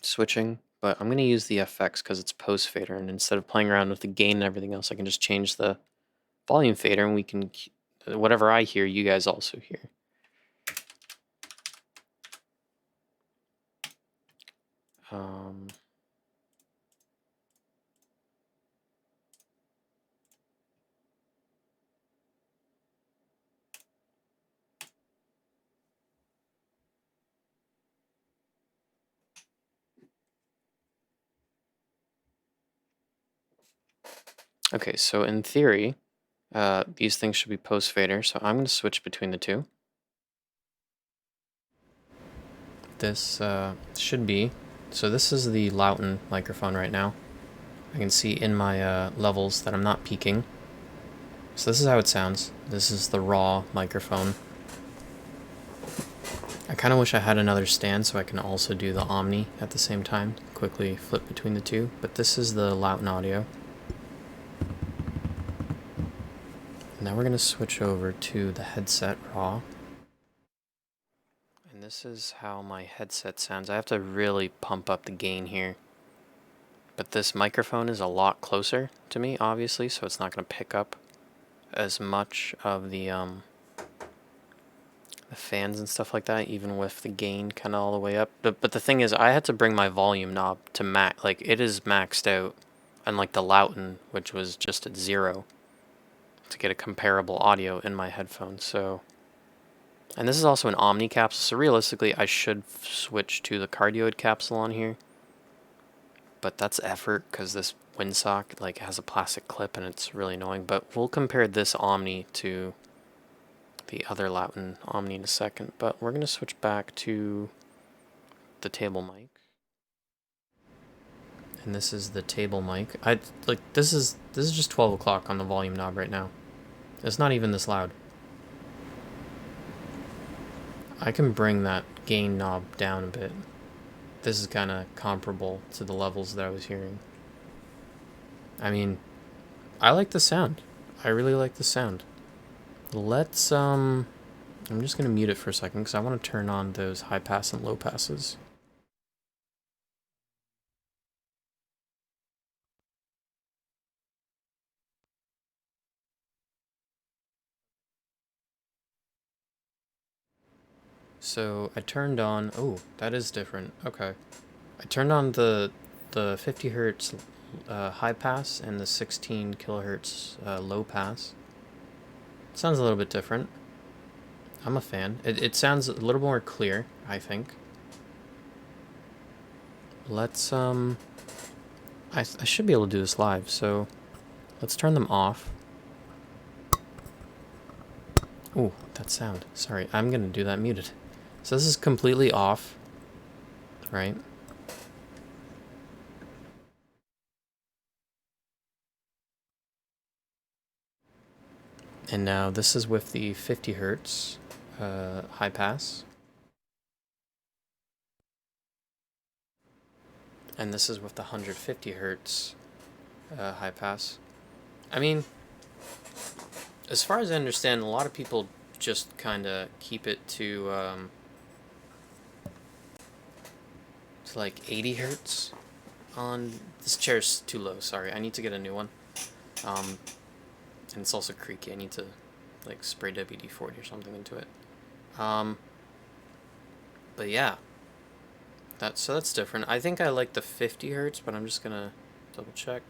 switching, but I'm gonna use the FX because it's post fader, and instead of playing around with the gain and everything else, I can just change the volume fader, and we can, whatever I hear, you guys also hear. Um, okay, so in theory, these things should be post fader, so I'm going to switch between the two. This should be, so this is the Lauten microphone right now. I can see in my levels that I'm not peaking. So this is how it sounds. This is the raw microphone. I kind of wish I had another stand so I can also do the Omni at the same time. Quickly flip between the two, but this is the Lauten audio. Now we're going to switch over to the headset raw. And this is how my headset sounds. I have to really pump up the gain here. But this microphone is a lot closer to me, obviously, so it's not going to pick up as much of the fans and stuff like that, even with the gain kind of all the way up. But the thing is, I had to bring my volume knob to max. Like, it is maxed out, unlike the Lauten, which was just at 0, to get a comparable audio in my headphones. So, and this is also an Omni capsule, so realistically, I should switch to the cardioid capsule on here. But that's effort because this windsock like has a plastic clip and it's really annoying. But we'll compare this Omni to the other Lauten Omni in a second, but we're going to switch back to the table mic. And this is the table mic. This is just 12 o'clock on the volume knob right now. It's not even this loud. I can bring that gain knob down a bit. This is kind of comparable to the levels that I was hearing. I mean, I like the sound. I really like the sound. Let's, I'm just going to mute it for a second because I want to turn on those high pass and low passes. So I turned on, oh, that is different. Okay. I turned on the 50 hertz high pass and the 16 kilohertz low pass. Sounds a little bit different. I'm a fan. It sounds a little more clear, I think. Let's, I should be able to do this live, so let's turn them off. Ooh, that sound. Sorry, I'm gonna do that muted. So this is completely off, right? And now this is with the 50 hertz high pass. And this is with the 150 hertz high pass. I mean, as far as I understand, a lot of people just kind of keep it to like 80 hertz on this chair's too low. Sorry, I need to get a new one. And it's also creaky. I need to like spray WD-40 or something into it. But yeah, that's different. I think I like the 50 hertz, but I'm just gonna double check.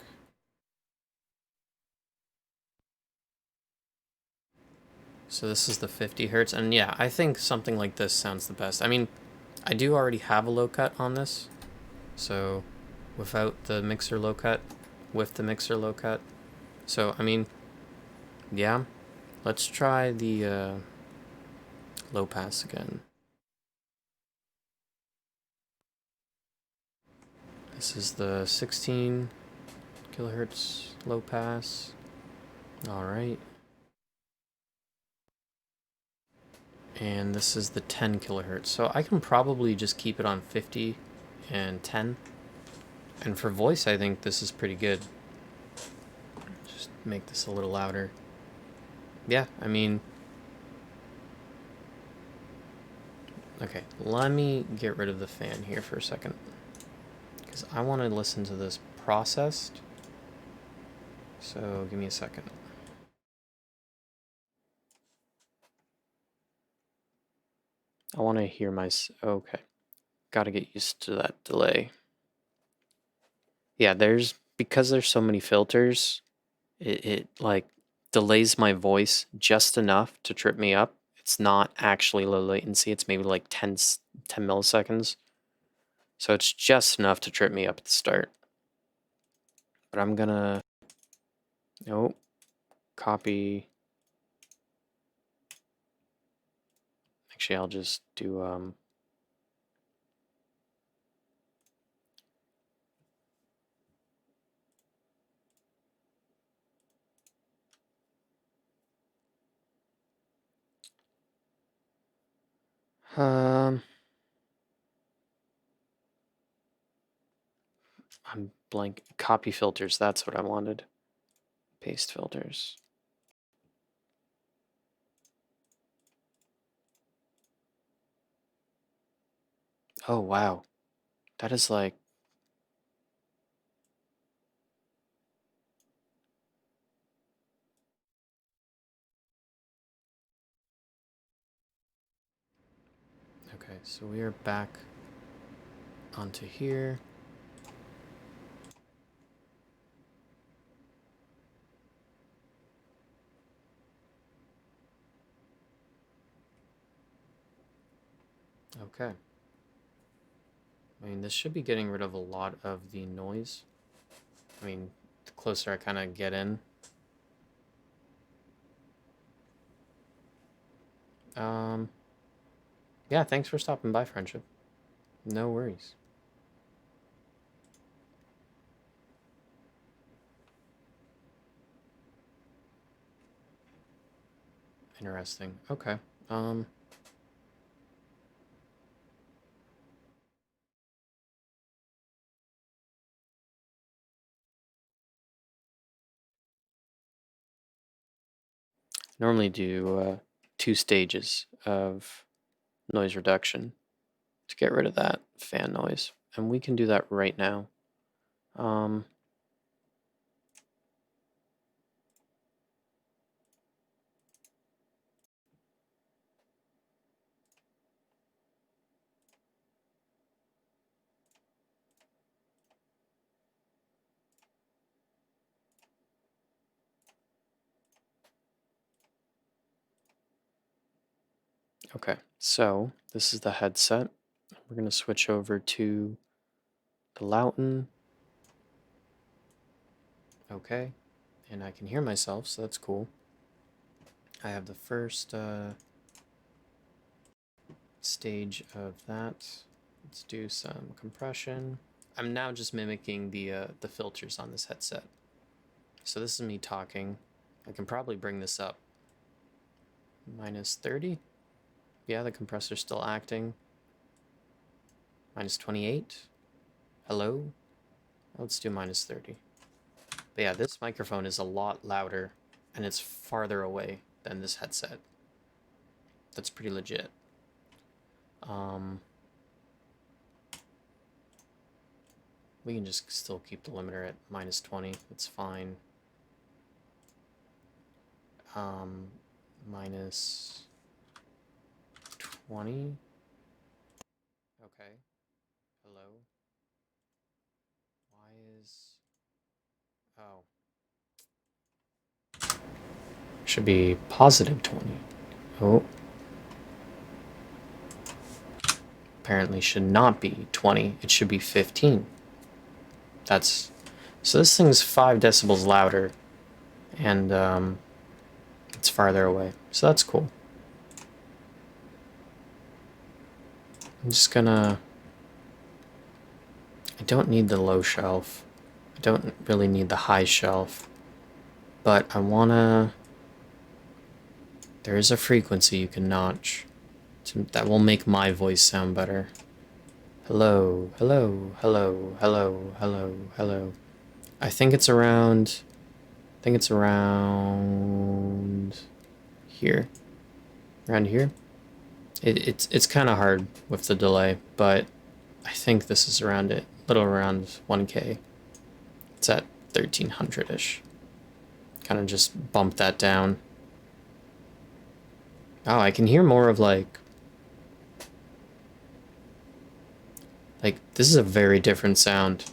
So this is the 50 hertz, and yeah, I think something like this sounds the best. I mean, I do already have a low cut on this, so without the mixer low cut, with the mixer low cut. So, I mean, yeah, let's try the low pass again. This is the 16 kilohertz low pass. All right. And this is the 10 kilohertz. So I can probably just keep it on 50 and 10. And for voice, I think this is pretty good. Just make this a little louder. Yeah, I mean... Okay, let me get rid of the fan here for a second. Because I want to listen to this processed. So give me a second. I want to hear my... Okay. Gotta get used to that delay. Yeah, because there's so many filters, it like delays my voice just enough to trip me up. It's not actually low latency. It's maybe like 10 milliseconds. So it's just enough to trip me up at the start. But I'm gonna, nope, copy. Actually, I'll just do, I'm blank. Copy filters, that's what I wanted. Paste filters. Oh, wow. That is like... Okay, so we are back onto here. Okay. I mean, this should be getting rid of a lot of the noise. I mean, the closer I kind of get in. Yeah, thanks for stopping by, friendship. No worries. Interesting. Okay. Um, normally do 2 stages of noise reduction to get rid of that fan noise, and we can do that right now. Um, okay, so this is the headset. We're going to switch over to the Lauten. Okay, and I can hear myself, so that's cool. I have the first stage of that. Let's do some compression. I'm now just mimicking the filters on this headset. So this is me talking. I can probably bring this up. Minus 30. Yeah, the compressor's still acting. Minus 28. Hello? Let's do minus 30. But yeah, this microphone is a lot louder and it's farther away than this headset. That's pretty legit. We can just still keep the limiter at minus 20. It's fine. Minus 20. Okay. Hello. Why is... Oh. Should be positive 20. Oh. Apparently should not be 20. It should be 15. That's... So this thing's 5 decibels louder. And, it's farther away. So that's cool. I'm just gonna... I don't need the low shelf. I don't really need the high shelf. But I wanna... There is a frequency you can notch that will make my voice sound better. Hello, hello, hello, hello, hello, hello. I think it's around here. Around here. It's kind of hard with the delay, but I think this is around it. A little around 1K. It's at 1300-ish. Kind of just bump that down. Oh, I can hear more of like, this is a very different sound.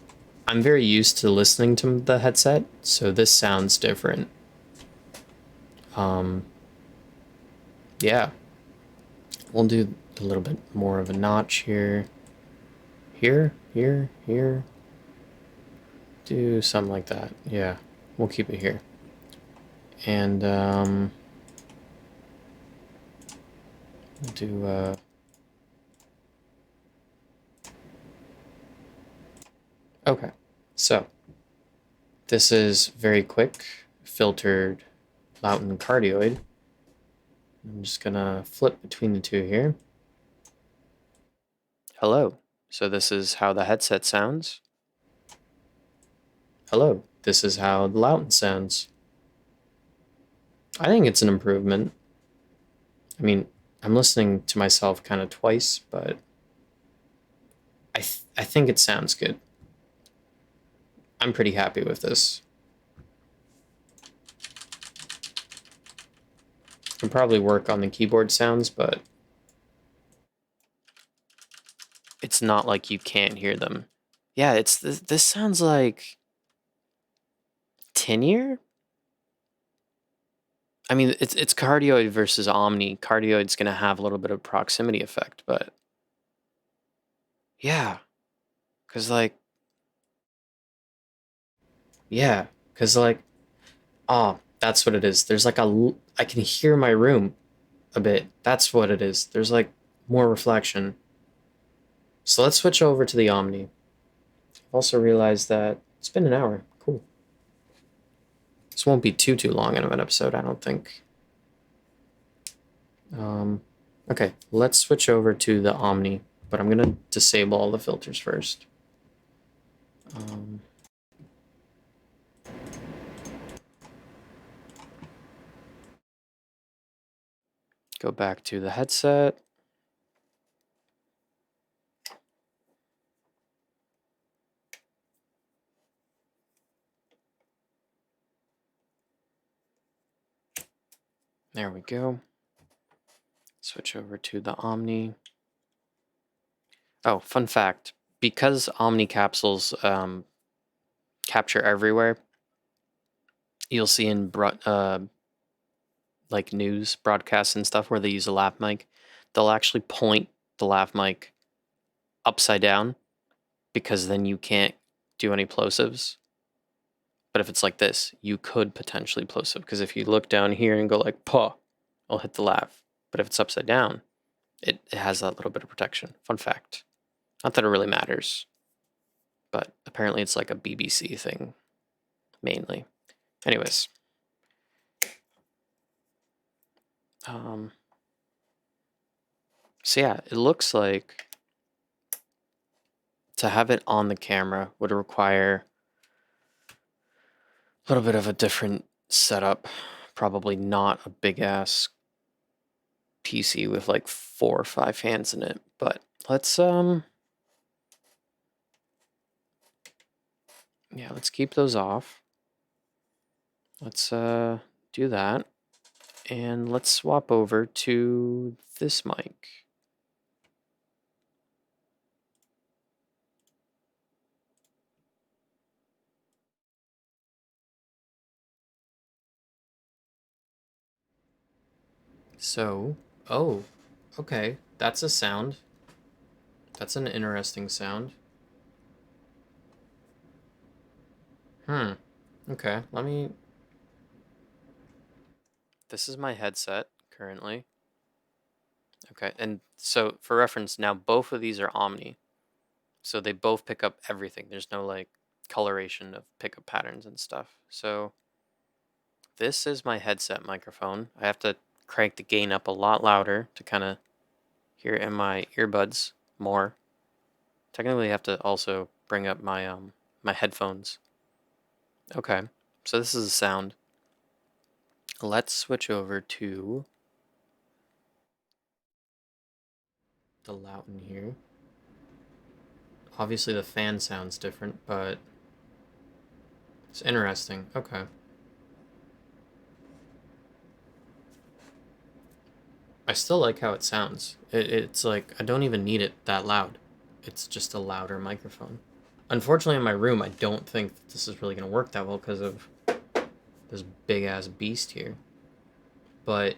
I'm very used to listening to the headset, so this sounds different. Yeah. We'll do a little bit more of a notch here. Here, here, here. Do something like that. Yeah, we'll keep it here. And, we'll do, okay, so this is very quick filtered Lauten cardioid. I'm just gonna flip between the two here. Hello. So this is how the headset sounds. Hello. This is how the Lauten sounds. I think it's an improvement. I mean, I'm listening to myself kind of twice, but I think it sounds good. I'm pretty happy with this. Can probably work on the keyboard sounds, but it's not like you can't hear them. Yeah, it's this sounds like tinier. I mean, it's cardioid versus omni. Cardioid's gonna have a little bit of proximity effect, but yeah, cause like yeah, cause like oh, that's what it is. There's like I can hear my room a bit. That's what it is. There's like more reflection. So let's switch over to the Omni. I've also realized that it's been an hour. Cool. This won't be too long of an episode, I don't think. Okay, let's switch over to the Omni, but I'm gonna disable all the filters first. Go back to the headset. There we go. Switch over to the Omni. Oh, fun fact. Because Omni capsules capture everywhere, you'll see in like news broadcasts and stuff where they use a lav mic, they'll actually point the lav mic upside down because then you can't do any plosives. But if it's like this, you could potentially plosive because if you look down here and go like paw, I'll hit the lav. But if it's upside down, it has that little bit of protection. Fun fact. Not that it really matters, but apparently it's like a BBC thing mainly. Anyways. So yeah, it looks like to have it on the camera would require a little bit of a different setup. Probably not a big ass PC with like 4 or 5 fans in it, but let's yeah, let's keep those off. Let's do that. And let's swap over to this mic. So, oh, okay, that's a sound. That's an interesting sound. Okay, let me... This is my headset currently. Okay, and so for reference, now both of these are Omni. So they both pick up everything. There's no like coloration of pickup patterns and stuff. So this is my headset microphone. I have to crank the gain up a lot louder to kind of hear it in my earbuds more. Technically, I have to also bring up my my headphones. Okay, so this is the sound. Let's switch over to the Lauten here. Obviously, the fan sounds different, but it's interesting. Okay. I still like how it sounds. It's like, I don't even need it that loud. It's just a louder microphone. Unfortunately, in my room, I don't think that this is really going to work that well because of this big ass beast here. But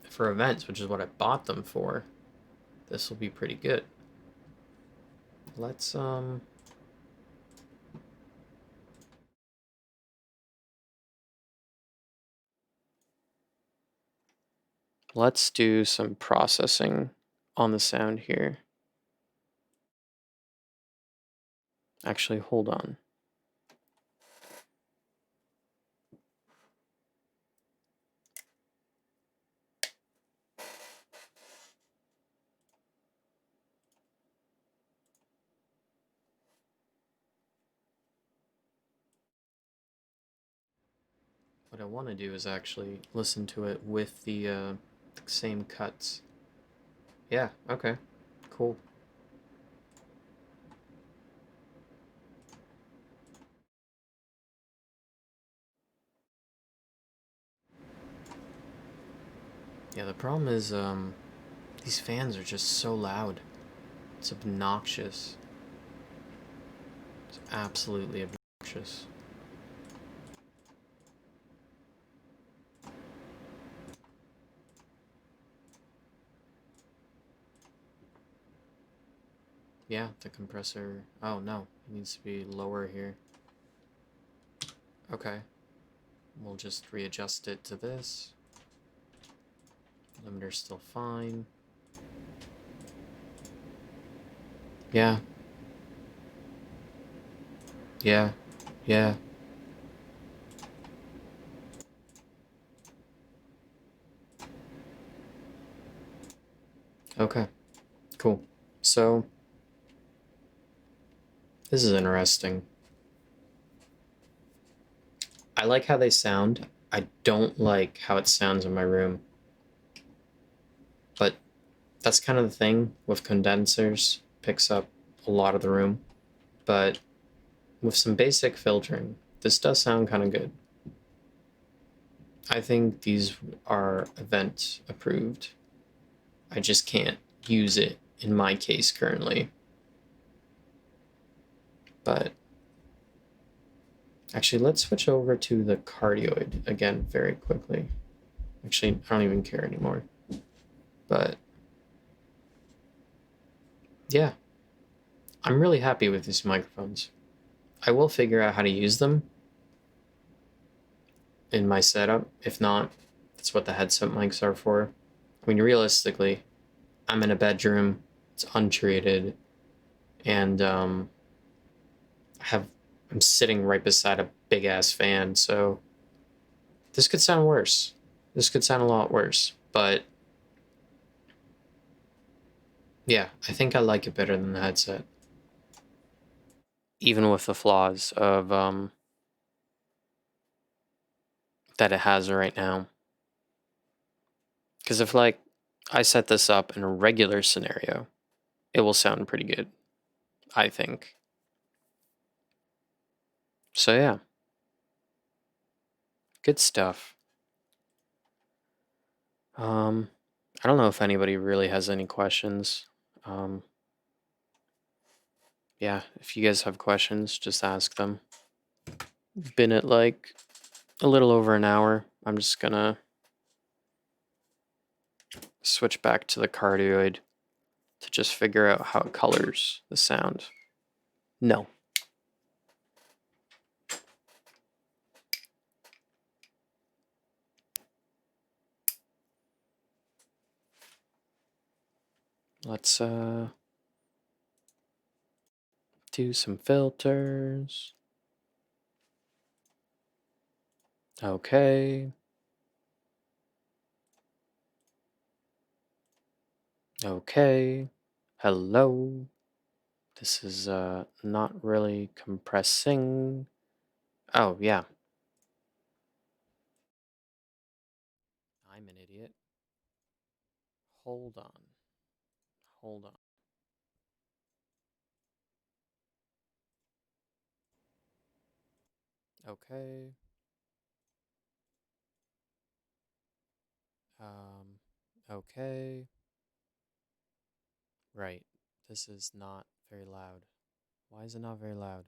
for events, which is what I bought them for, this will be pretty good. Let's let's do some processing on the sound here. Actually, hold on. What I want to do is actually listen to it with the same cuts. Yeah, okay, cool. Yeah, the problem is these fans are just so loud. It's obnoxious. It's absolutely obnoxious. Yeah, the compressor. Oh no, it needs to be lower here. Okay. We'll just readjust it to this. Limiter's still fine. Yeah. Yeah. Yeah. Okay. Cool. So, this is interesting. I like how they sound. I don't like how it sounds in my room. But that's kind of the thing with condensers. Picks up a lot of the room. But with some basic filtering, this does sound kind of good. I think these are event approved. I just can't use it in my case currently. But actually, let's switch over to the cardioid again very quickly. Actually, I don't even care anymore. But yeah, I'm really happy with these microphones. I will figure out how to use them in my setup. If not, that's what the headset mics are for. I mean, realistically, I'm in a bedroom, it's untreated, and I'm sitting right beside a big ass fan, so this could sound worse. This could sound a lot worse, but yeah, I think I like it better than the headset. Even with the flaws of that it has right now. Because if like I set this up in a regular scenario, it will sound pretty good, I think. So yeah, good stuff. I don't know if anybody really has any questions. Um, yeah, if you guys have questions, just ask them. Been at like a little over an hour. I'm just gonna switch back to the cardioid to just figure out how it colors the sound. No. Let's do some filters. Okay. Okay. Hello. This is not really compressing. Oh, yeah. I'm an idiot. Hold on. Hold on. Okay. Okay. Right. This is not very loud. Why is it not very loud?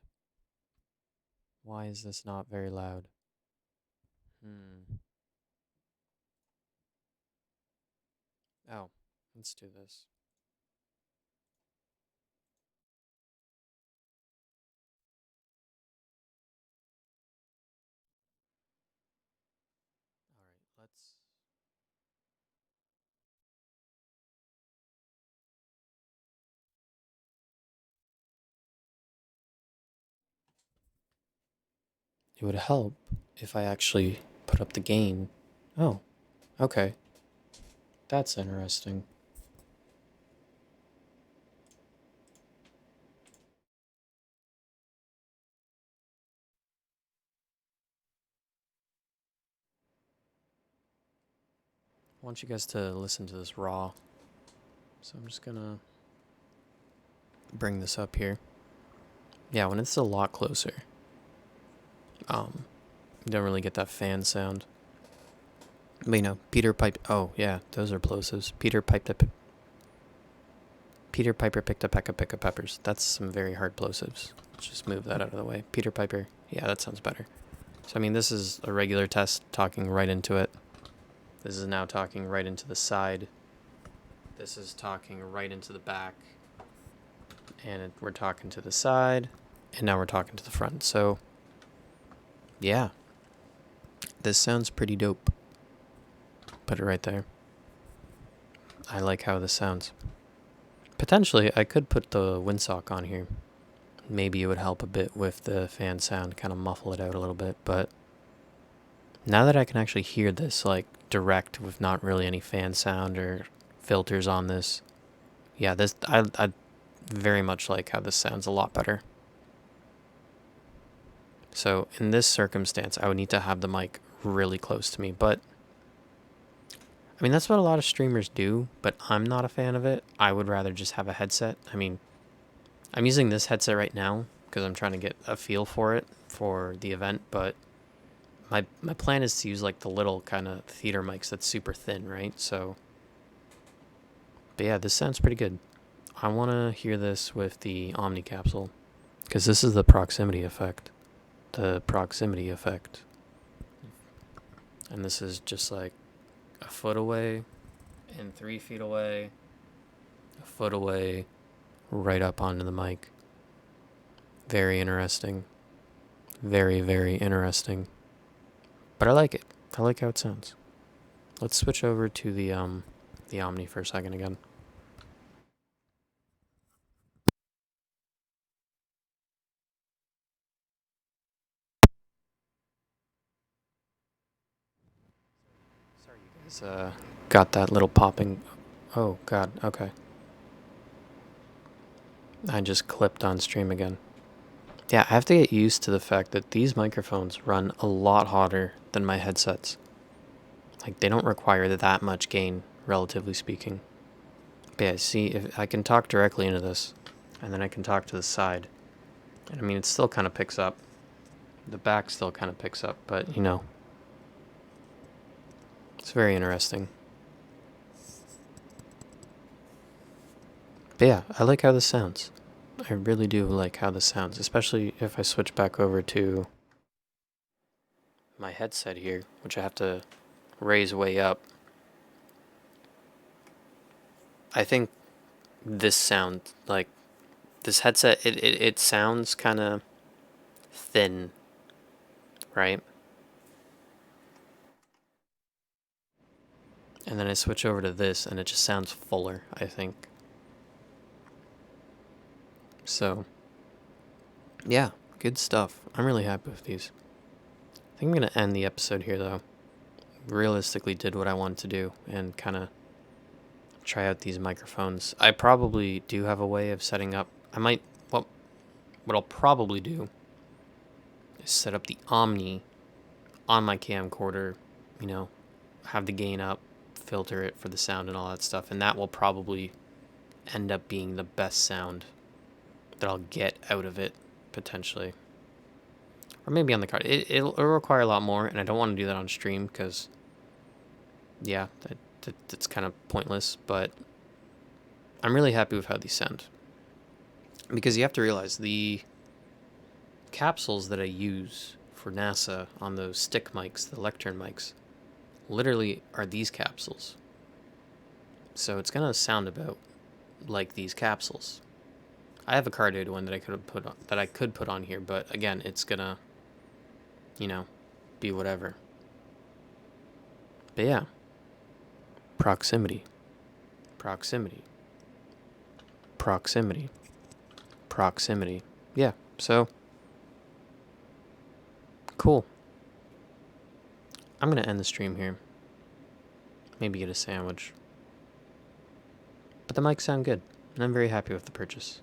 Why is this not very loud? Oh, let's do this. All right, let's. It would help if I actually put up the gain. Oh, okay. That's interesting. I want you guys to listen to this raw. So I'm just gonna bring this up here. Yeah, when it's a lot closer, you don't really get that fan sound. But you know, Peter Pipe. Oh yeah, those are plosives. Peter Piper picked a peck of peppers. That's some very hard plosives. Let's just move that out of the way. Peter Piper. Yeah, that sounds better. So I mean, this is a regular test talking right into it. This is now talking right into the side. This is talking right into the back. And we're talking to the side. And now we're talking to the front. So, yeah. This sounds pretty dope. Put it right there. I like how this sounds. Potentially, I could put the windsock on here. Maybe it would help a bit with the fan sound, kind of muffle it out a little bit, but now that I can actually hear this, like, direct with not really any fan sound or filters on this, yeah, I very much like how this sounds a lot better. So in this circumstance, I would need to have the mic really close to me, but I mean, that's what a lot of streamers do, but I'm not a fan of it. I would rather just have a headset. I mean, I'm using this headset right now because I'm trying to get a feel for it for the event, but my plan is to use like the little kind of theater mics that's super thin, right? So, but yeah, this sounds pretty good. I want to hear this with the Omni capsule because this is the proximity effect. The proximity effect. And this is just like a foot away and 3 feet away, a foot away, right up onto the mic. Very interesting. Very, very interesting. But I like it. I like how it sounds. Let's switch over to the Omni for a second again. Sorry, you guys got that little popping. Oh God. Okay. I just clipped on stream again. Yeah, I have to get used to the fact that these microphones run a lot hotter than my headsets. Like, they don't require that much gain, relatively speaking. But yeah, see, if I can talk directly into this, and then I can talk to the side. And I mean, it still kind of picks up. The back still kind of picks up, but you know, it's very interesting. But yeah, I like how this sounds. I really do like how this sounds, especially if I switch back over to my headset here, which I have to raise way up. I think this sound, like, this headset, it sounds kind of thin, right? And then I switch over to this, and it just sounds fuller, I think. So, yeah, good stuff. I'm really happy with these. I think I'm going to end the episode here, though. Realistically did what I wanted to do and kind of try out these microphones. I probably do have a way of setting up. Well, what I'll probably do is set up the Omni on my camcorder, you know, have the gain up, filter it for the sound and all that stuff, and that will probably end up being the best sound that I'll get out of it, potentially. Or maybe on the card. It'll require a lot more, and I don't want to do that on stream because, yeah, that's kind of pointless, but I'm really happy with how these sound. Because you have to realize the capsules that I use for NASA on those stick mics, the lectern mics, literally are these capsules. So it's going to sound about like these capsules. I have a cardioid one that I could put on here, but again, it's going to, you know, be whatever. But yeah. Proximity. Proximity. Proximity. Proximity. Yeah, so cool. I'm going to end the stream here. Maybe get a sandwich. But the mics sound good, and I'm very happy with the purchase.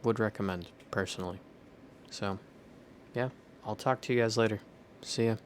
Would recommend, personally. So, yeah, I'll talk to you guys later. See ya.